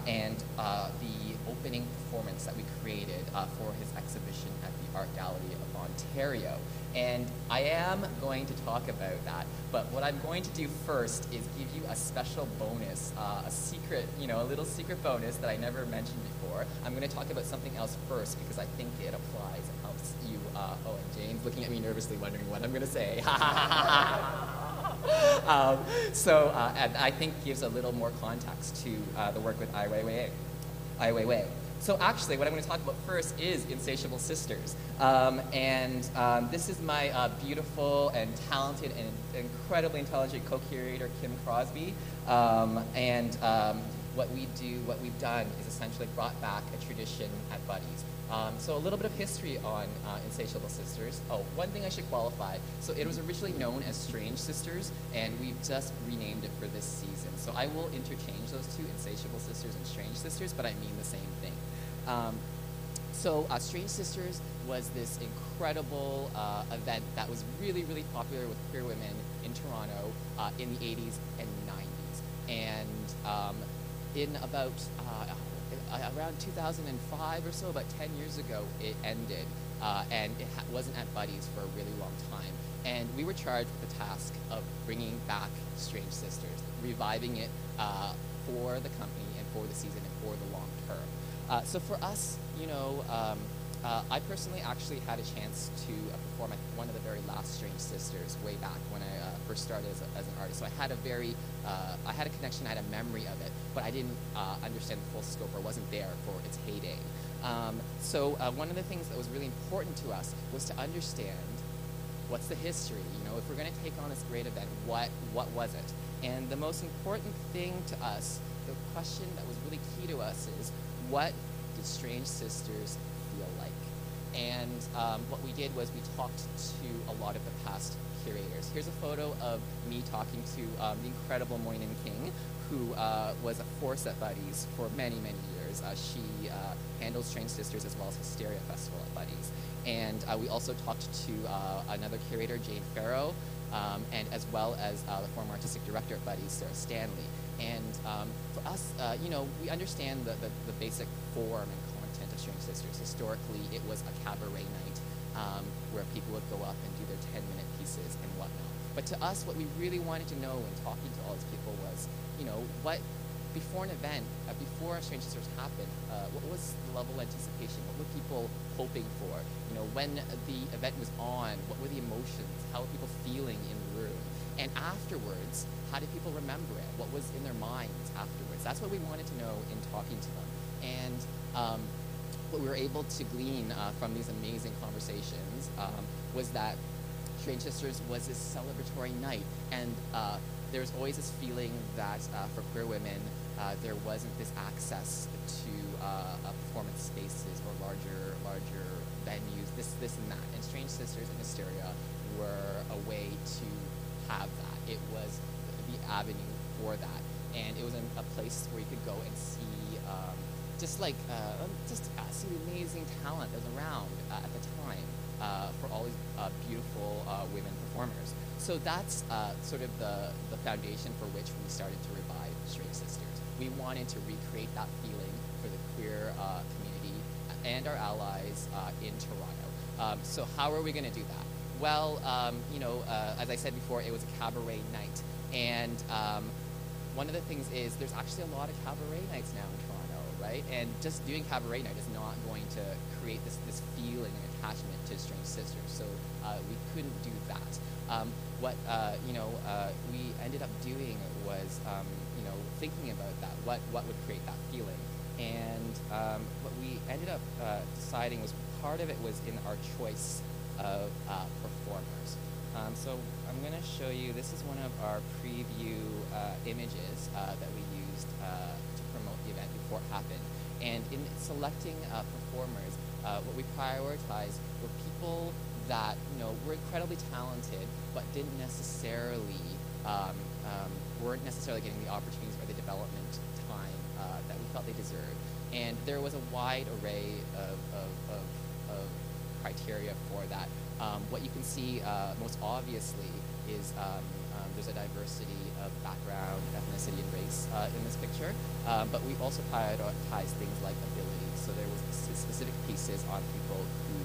and the opening performance that we created for his exhibition at the Art Gallery of Ontario. And I am going to talk about that, but what I'm going to do first is give you a special bonus, a secret, you know, a little secret bonus that I never mentioned before. I'm going to talk about something else first because I think it applies and helps you. Oh, and Jane's looking at me nervously, wondering what I'm going to say. And I think gives a little more context to the work with Ai Weiwei. So actually, what I'm going to talk about first is Insatiable Sisters. This is my beautiful and talented and incredibly intelligent co-curator, Kim Crosby. what we've done is essentially brought back a tradition at Buddies. So a little bit of history on Insatiable Sisters. Oh, one thing I should qualify. So it was originally known as Strange Sisters, and we've just renamed it for this season. So I will interchange those two, Insatiable Sisters and Strange Sisters, but I mean the same thing. Strange Sisters was this incredible event that was really, really popular with queer women in Toronto in the 80s and 90s. And in about around 2005 or so, about 10 years ago, it ended, and it wasn't at Buddies for a really long time. And we were charged with the task of bringing back Strange Sisters, reviving it for the company and for the season and for the long term. So for us, I personally actually had a chance to perform at one of the very last Strange Sisters way back when I first started as an artist. So I had a connection, I had a memory of it, but I didn't understand the full scope, or wasn't there for its heyday. One of the things that was really important to us was to understand what's the history. If we're going to take on this great event, what was it? And the most important thing to us, the question that was really key to us, is what did Strange Sisters feel like? And what we did was we talked to a lot of the past curators. Here's a photo of me talking to the incredible Moynihan King, who was a force at Buddies for many, many years. She handled Strange Sisters as well as Hysteria Festival at Buddies. And we also talked to another curator, Jane Farrow, and as well as the former artistic director at Buddies, Sarah Stanley. And for us, we understand the basic form and content of Strange Sisters. Historically, it was a cabaret night where people would go up and do their 10-minute pieces and whatnot. But to us, what we really wanted to know in talking to all these people was, what before an event, before Strange Sisters happened, what was the level of anticipation? What were people hoping for? When the event was on, what were the emotions? How were people feeling in the room? And afterwards, how did people remember it? What was in their minds afterwards? That's what we wanted to know in talking to them. And what we were able to glean from these amazing conversations was that Strange Sisters was this celebratory night. And there's always this feeling that for queer women, there wasn't this access to performance spaces or larger venues, this and that. And Strange Sisters and Hysteria were a way to have that. It was the avenue for that. And it was a place where you could go and see see the amazing talent that was around at the time for all these beautiful women performers. So that's sort of the foundation for which we started to revive Strange Sisters. We wanted to recreate that feeling for the queer community and our allies in Toronto. So how are we going to do that? Well, as I said before, it was a cabaret night. And one of the things is there's actually a lot of cabaret nights now in Toronto, right? And just doing cabaret night is not going to create this feeling and attachment to Strange Sisters. So we couldn't do that. What we ended up doing was thinking about that. What would create that feeling? And what we ended up deciding was part of it was in our choice of performers. So I'm going to show you, this is one of our preview images that we used to promote the event before it happened. And in selecting performers, what we prioritized were people that were incredibly talented, but weren't necessarily getting the opportunities or the development time that we felt they deserved. And there was a wide array of criteria for that. What you can see most obviously is there's a diversity of background, ethnicity, and race in this picture. But we also prioritized things like ability. So there was specific pieces on people who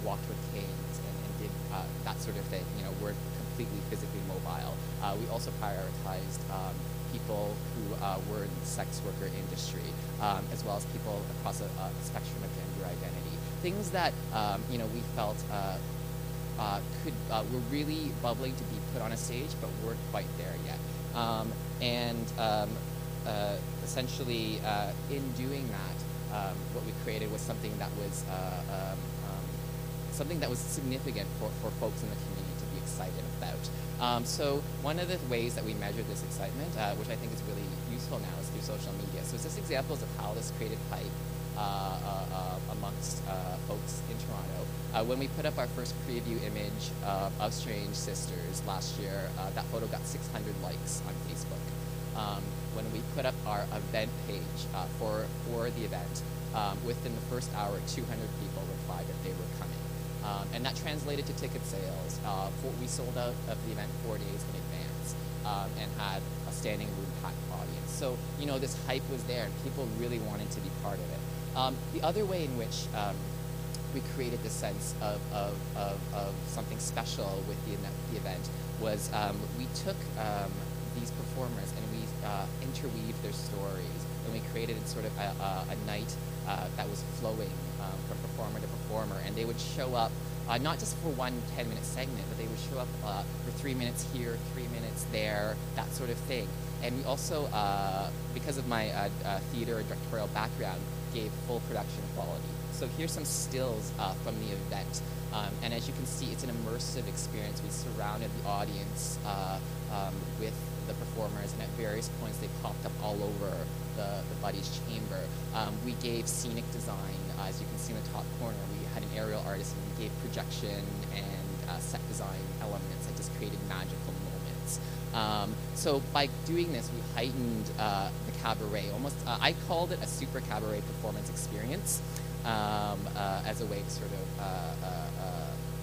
walked with canes and did that sort of thing. Were completely physically mobile. We also prioritized people who were in the sex worker industry, as well as people across a spectrum of gender identity. Things that we felt were really bubbling to be put on a stage, but weren't quite there yet. Essentially, in doing that, what we created was something that was significant for folks in the community to be excited about. So one of the ways that we measure this excitement, which I think is really useful now, is through social media. So it's just examples of how this created hype amongst folks in Toronto. When we put up our first preview image of Strange Sisters last year, that photo got 600 likes on Facebook. When we put up our event page for the event, within the first hour, 200 people replied that they were coming. And that translated to ticket sales. We sold out of the event 4 days in advance and had a standing room packed audience. So, this hype was there and people really wanted to be part of it. The other way in which we created this sense of something special with the event was we took these performers and we interweaved their stories, and we created sort of a night that was flowing from performer to performer, and they would show up not just for one 10-minute segment, but they would show up for 3 minutes here, 3 minutes there, that sort of thing. And we also, because of my theater and directorial background, gave full production quality. So here's some stills from the event. And as you can see, it's an immersive experience. We surrounded the audience with the performers, and at various points they popped up all over the Buddy's chamber. We gave scenic design. As you can see in the top corner, we had an aerial artist, and we gave projection and set design elements that just created magical moments. So by doing this, we heightened the cabaret. Almost, I called it a super cabaret performance experience as a way to sort of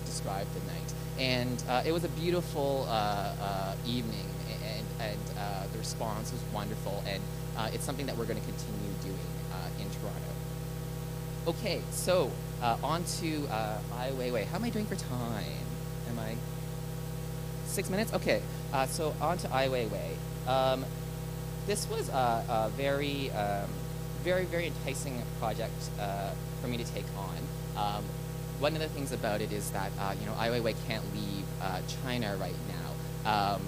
describe the night. And it was a beautiful evening, and the response was wonderful, and it's something that we're going to continue doing in Toronto. Okay, so on to Ai Weiwei. How am I doing for time? Am I 6 minutes? Okay, so on to Ai Weiwei. This was a very, very enticing project for me to take on. One of the things about it is that Ai Weiwei can't leave China right now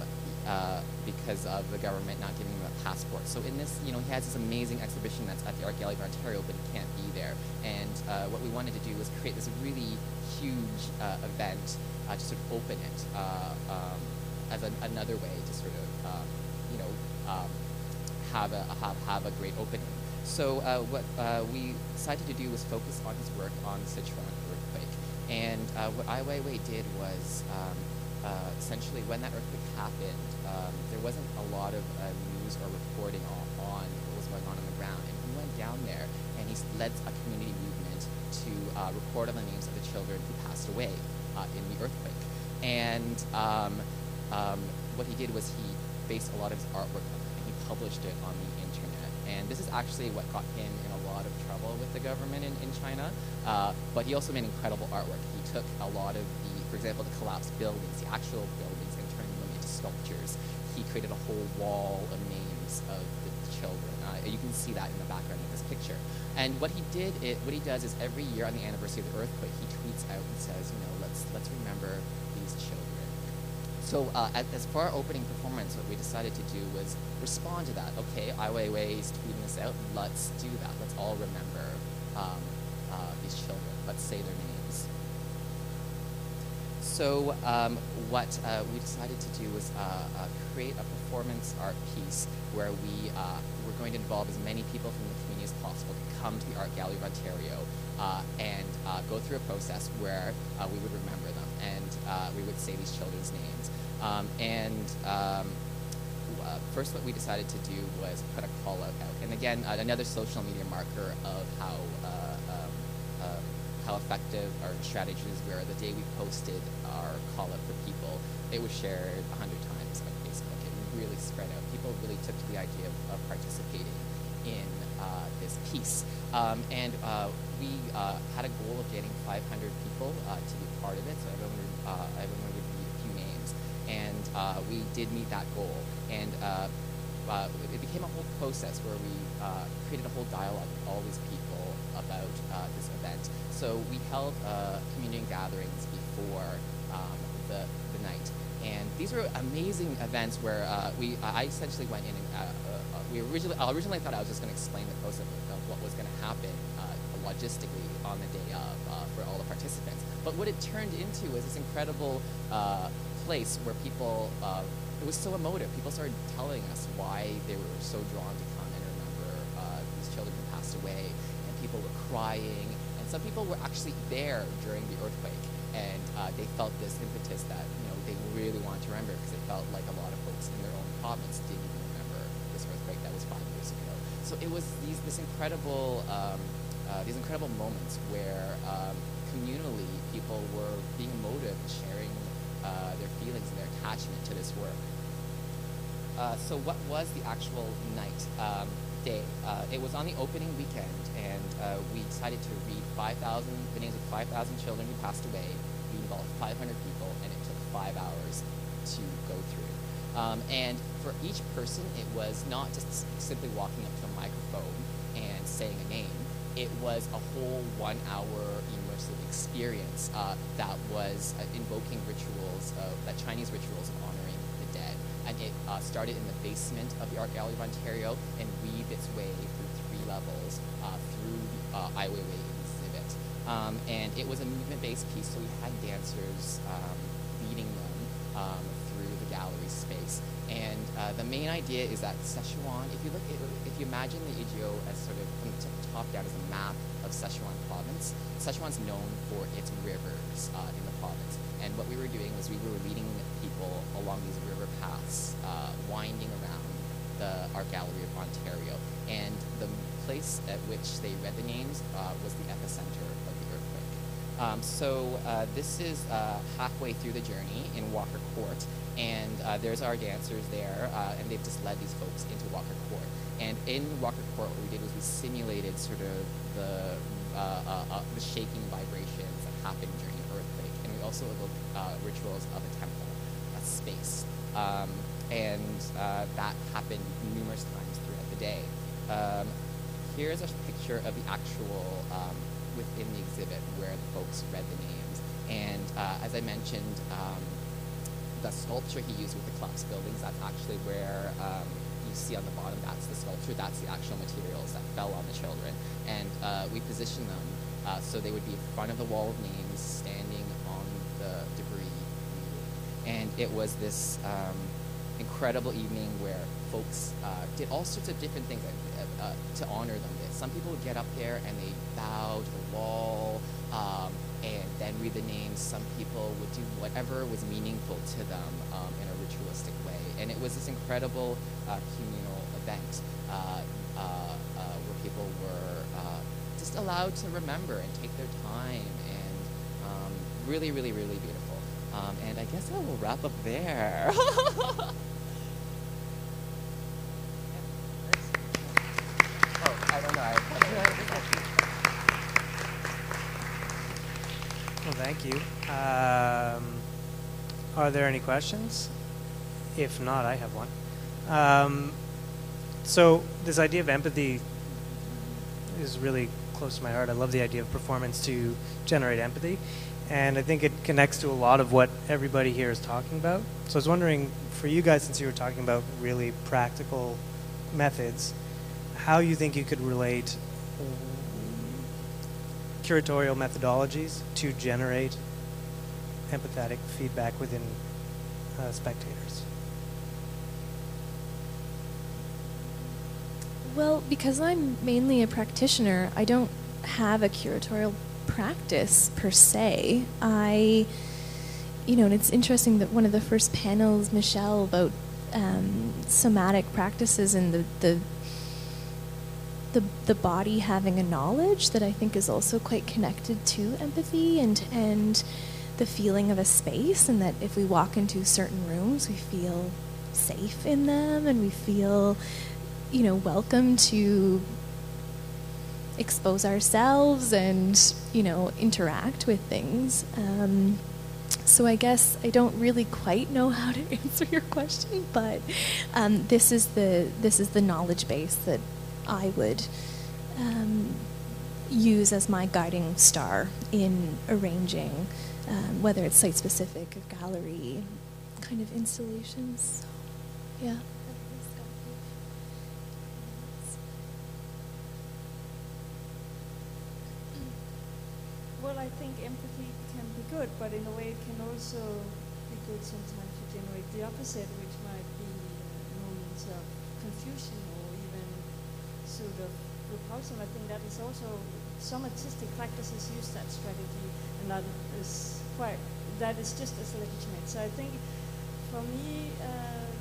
because of the government not giving him a passport. So in this, he has this amazing exhibition that's at the Art Gallery of Ontario, but he can't be there. And what we wanted to do was create this really huge event to sort of open it as another way to sort of, have a great opening. So what we decided to do was focus on his work on the Sichuan earthquake. And what Ai Weiwei did was essentially when that earthquake happened, there wasn't a lot of news or reporting on what was going on the ground. And he went down there and he led a community movement to report on the names of the children who passed away in the earthquake. And what he did was he based a lot of his artwork on it, and he published it on the internet. And this is actually what got him in a lot of trouble with the government in China. But he also made incredible artwork. He took a lot of for example, the collapsed buildings, the actual buildings, and turning them into sculptures. He created a whole wall of names of the children. You can see that in the background of this picture. And what he does is every year on the anniversary of the earthquake, he tweets out and says, let's remember these children. So as for our opening performance, what we decided to do was respond to that. Okay, Ai Weiwei is tweeting this out. Let's do that. Let's all remember these children. Let's say their names. So what we decided to do was create a performance art piece where we were going to involve as many people from the community as possible to come to the Art Gallery of Ontario and go through a process where we would remember them and we would say these children's names. First what we decided to do was put a call out. And again, another social media marker of how effective our strategies were. The day we posted our call out for people, it was shared 100 times on Facebook. It really spread out. People really took to the idea of participating in this piece. We had a goal of getting 500 people to be part of it, so everyone would read a few names. And we did meet that goal. And it became a whole process where we created a whole dialogue with all these people about this event. So we held community gatherings before the night, and these were amazing events where I essentially went in and I originally thought I was just going to explain the process of what was going to happen logistically on the day of for all the participants. But what it turned into was this incredible place where people, it was so emotive. People started telling us why they were so drawn to come and remember these children who passed away, and people were crying, and some people were actually there during the earthquake, and they felt this impetus that they really wanted to remember, because they felt like a lot of folks in their own province didn't even remember this earthquake that was 5 years ago. So it was these incredible moments where communally people were being emotive, sharing their feelings and their attachment to this work. So what was the actual day? It was on the opening weekend, and we decided to read the names of 5,000 children who passed away. We involved 500 people, and it took 5 hours to go through. And for each person, it was not just simply walking up to a microphone and saying a name. It was a whole 1 hour immersive experience that was invoking rituals, Chinese rituals of honoring the dead. And it started in the basement of the Art Gallery of Ontario and weaved its way through 3 levels through the Ai Weiwei exhibit. And it was a movement-based piece, so we had dancers leading them through the gallery space. And the main idea is that Sichuan, if you imagine the Ijio as sort of from the top down as a map of Sichuan province, Sichuan's known for its rivers in the province. And what we were doing was we were leading people along these river paths, winding around the Art Gallery of Ontario. And the place at which they read the names was the epicenter of the earthquake. So this is halfway through the journey in Walker Court. And there's our dancers there, and they've just led these folks into Walker Court. And in Walker Court, what we did was we simulated sort of the shaking vibrations that happened during an earthquake. And we also evoked rituals of a temple, a space. And that happened numerous times throughout the day. Here's a picture of the actual, within the exhibit, where the folks read the names. And as I mentioned, the sculpture he used with the collapsed buildings, that's actually where you see on the bottom, that's the sculpture, that's the actual materials that fell on the children. And we positioned them so they would be in front of the wall of names, standing on the debris. And it was this incredible evening where folks did all sorts of different things to honor them. Some people would get up there and they bow to the wall, and then read the names. Some people would do whatever was meaningful to them in a ritualistic way. And it was this incredible communal event where people were just allowed to remember and take their time, and really, really, really beautiful. And I guess I will wrap up there. I don't know. Well, thank you. Are there any questions? If not, I have one. So this idea of empathy is really close to my heart. I love the idea of performance to generate empathy. And I think it connects to a lot of what everybody here is talking about. So I was wondering, for you guys, since you were talking about really practical methods, how you think you could relate curatorial methodologies to generate empathetic feedback within spectators. Well, because I'm mainly a practitioner, I don't have a curatorial practice per se. And it's interesting that one of the first panels, Michelle, about somatic practices and the body having a knowledge that I think is also quite connected to empathy and the feeling of a space, and that if we walk into certain rooms, we feel safe in them and we feel, welcome to expose ourselves and, interact with things. So I guess I don't really quite know how to answer your question, but this is the knowledge base that I would use as my guiding star in arranging, whether it's site-specific or gallery kind of installations. So, yeah. Well, I think empathy can be good, but in a way it can also be good sometimes to generate the opposite, which might be moments of confusion or even sort of repulsion. I think that is also, some artistic practices use that strategy, and that is just as legitimate. So I think for me,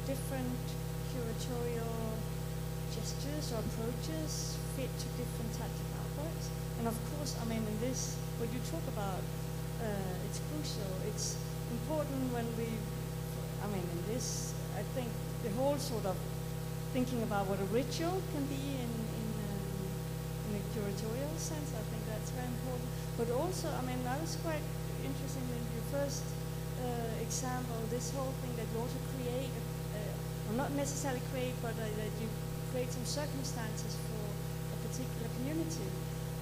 different curatorial gestures or approaches fit to different types of artworks. And of course, I mean, in this, what you talk about, it's crucial. It's important when in this, I think the whole sort of thinking about what a ritual can be in a curatorial sense, I think that's very important. But also, I mean, I was quite interested in your first example, this whole thing that you also create, or not necessarily create, but that you create some circumstances for a particular community.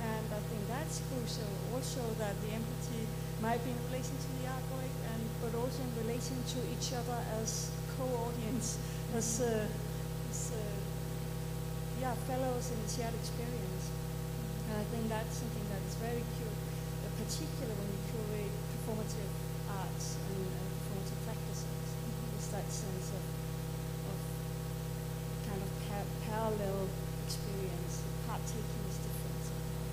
And I think that's crucial. Also that the empathy might be in relation to the artwork, but also in relation to each other as co-audience, as fellows in a shared experience. And I think that's something that is very particular when you curate performative arts and performative practices. It's that sense of kind of parallel experience. Part-taking is different somehow.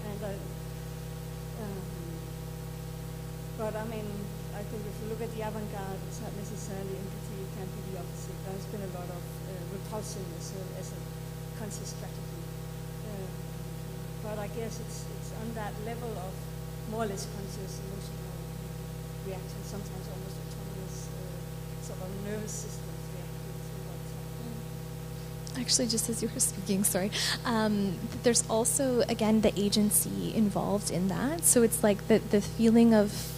And but I mean, I think if you look at the avant-garde, it's not necessarily empathy, it can be the opposite. There's been a lot of repulsion as a conscious strategy. But I guess it's on that level of more or less conscious emotional reaction, sometimes almost autonomous sort of nervous systems reacting to what's happening. Actually, just as you were speaking, sorry, there's also, again, the agency involved in that. So it's like the feeling of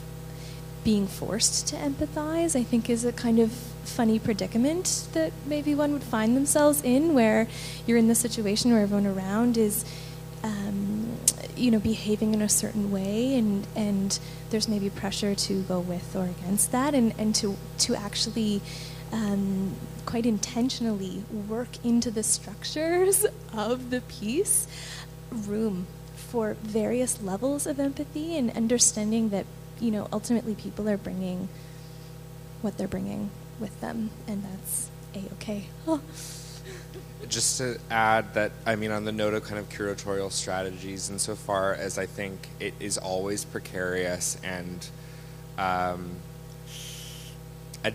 being forced to empathize, I think, is a kind of funny predicament that maybe one would find themselves in, where you're in the situation where everyone around is behaving in a certain way, and there's maybe pressure to go with or against that, and to actually quite intentionally work into the structures of the piece room for various levels of empathy, and understanding that ultimately people are bringing what they're bringing with them, and that's a-okay. Oh. Just to add that, I mean, on the note of kind of curatorial strategies, insofar as I think it is always precarious and a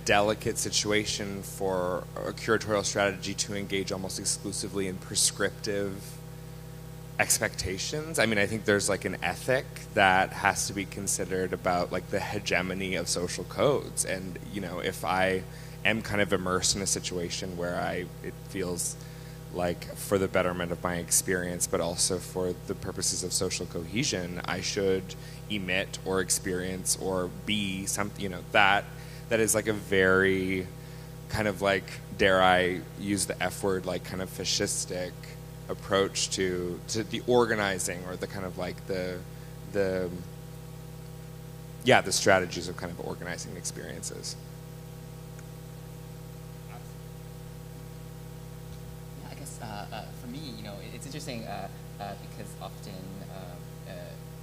delicate situation for a curatorial strategy to engage almost exclusively in prescriptive expectations. I mean, I think there's like an ethic that has to be considered about like the hegemony of social codes. And, if I am kind of immersed in a situation where it feels like for the betterment of my experience, but also for the purposes of social cohesion, I should emit or experience or be something, that is like a very kind of like, dare I use the F word, like kind of fascistic approach to the organizing, or the kind of like the strategies of kind of organizing experiences. Yeah, I guess for me, it's interesting because often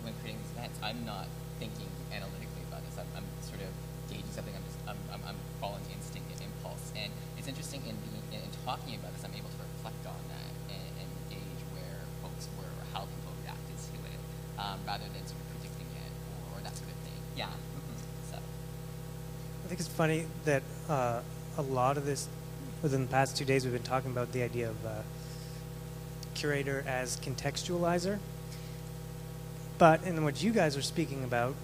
when creating these events, I'm not thinking analytically about this. I'm sort of gauging something. I'm following instinct and impulse, and it's interesting in talking about this. I'm able to reflect on that and gauge where folks were, or how people reacted to it, rather than sort of predicting it or that sort of thing. Yeah. Mm-hmm. So. I think it's funny that a lot of this, within the past 2 days, we've been talking about the idea of curator as contextualizer. But in what you guys were speaking about,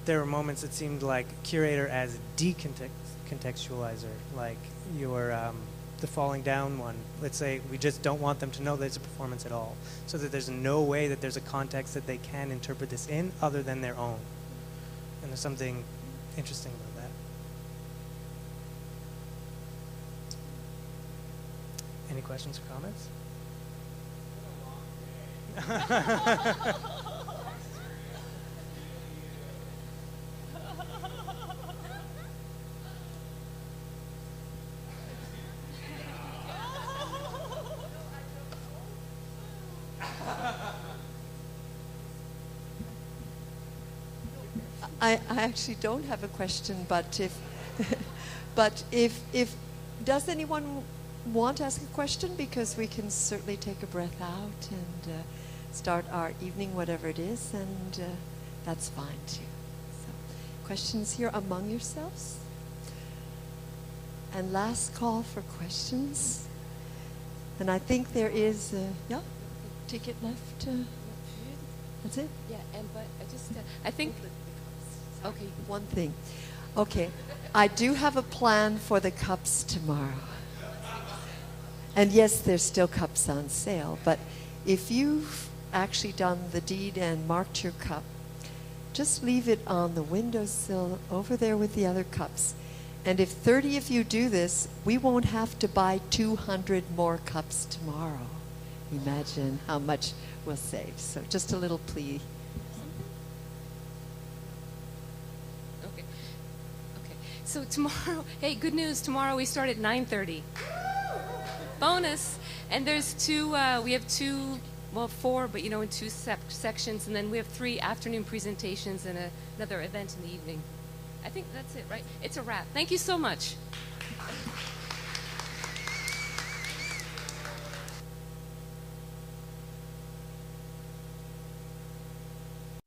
there were moments that seemed like curator as decontextualizer, like the falling down one. Let's say we just don't want them to know that it's a performance at all, so that there's no way that there's a context that they can interpret this in other than their own. And there's something interesting about that. Any questions or comments? I actually don't have a question, but if does anyone want to ask a question? Because we can certainly take a breath out and start our evening, whatever it is, and that's fine too. So, questions here among yourselves? And last call for questions. And I think there is, yeah, ticket left. That's it? Yeah, and but I just, I think, okay. One thing. Okay, I do have a plan for the cups tomorrow. And yes, there's still cups on sale, but if you've actually done the deed and marked your cup, just leave it on the windowsill over there with the other cups. And if 30 of you do this, we won't have to buy 200 more cups tomorrow. Imagine how much we'll save. So just a little plea. Okay. Okay. So tomorrow, hey, good news. Tomorrow we start at 9:30. Bonus. And there's we have four, but in two sections. And then we have 3 afternoon presentations and another event in the evening. I think that's it, right? It's a wrap. Thank you so much.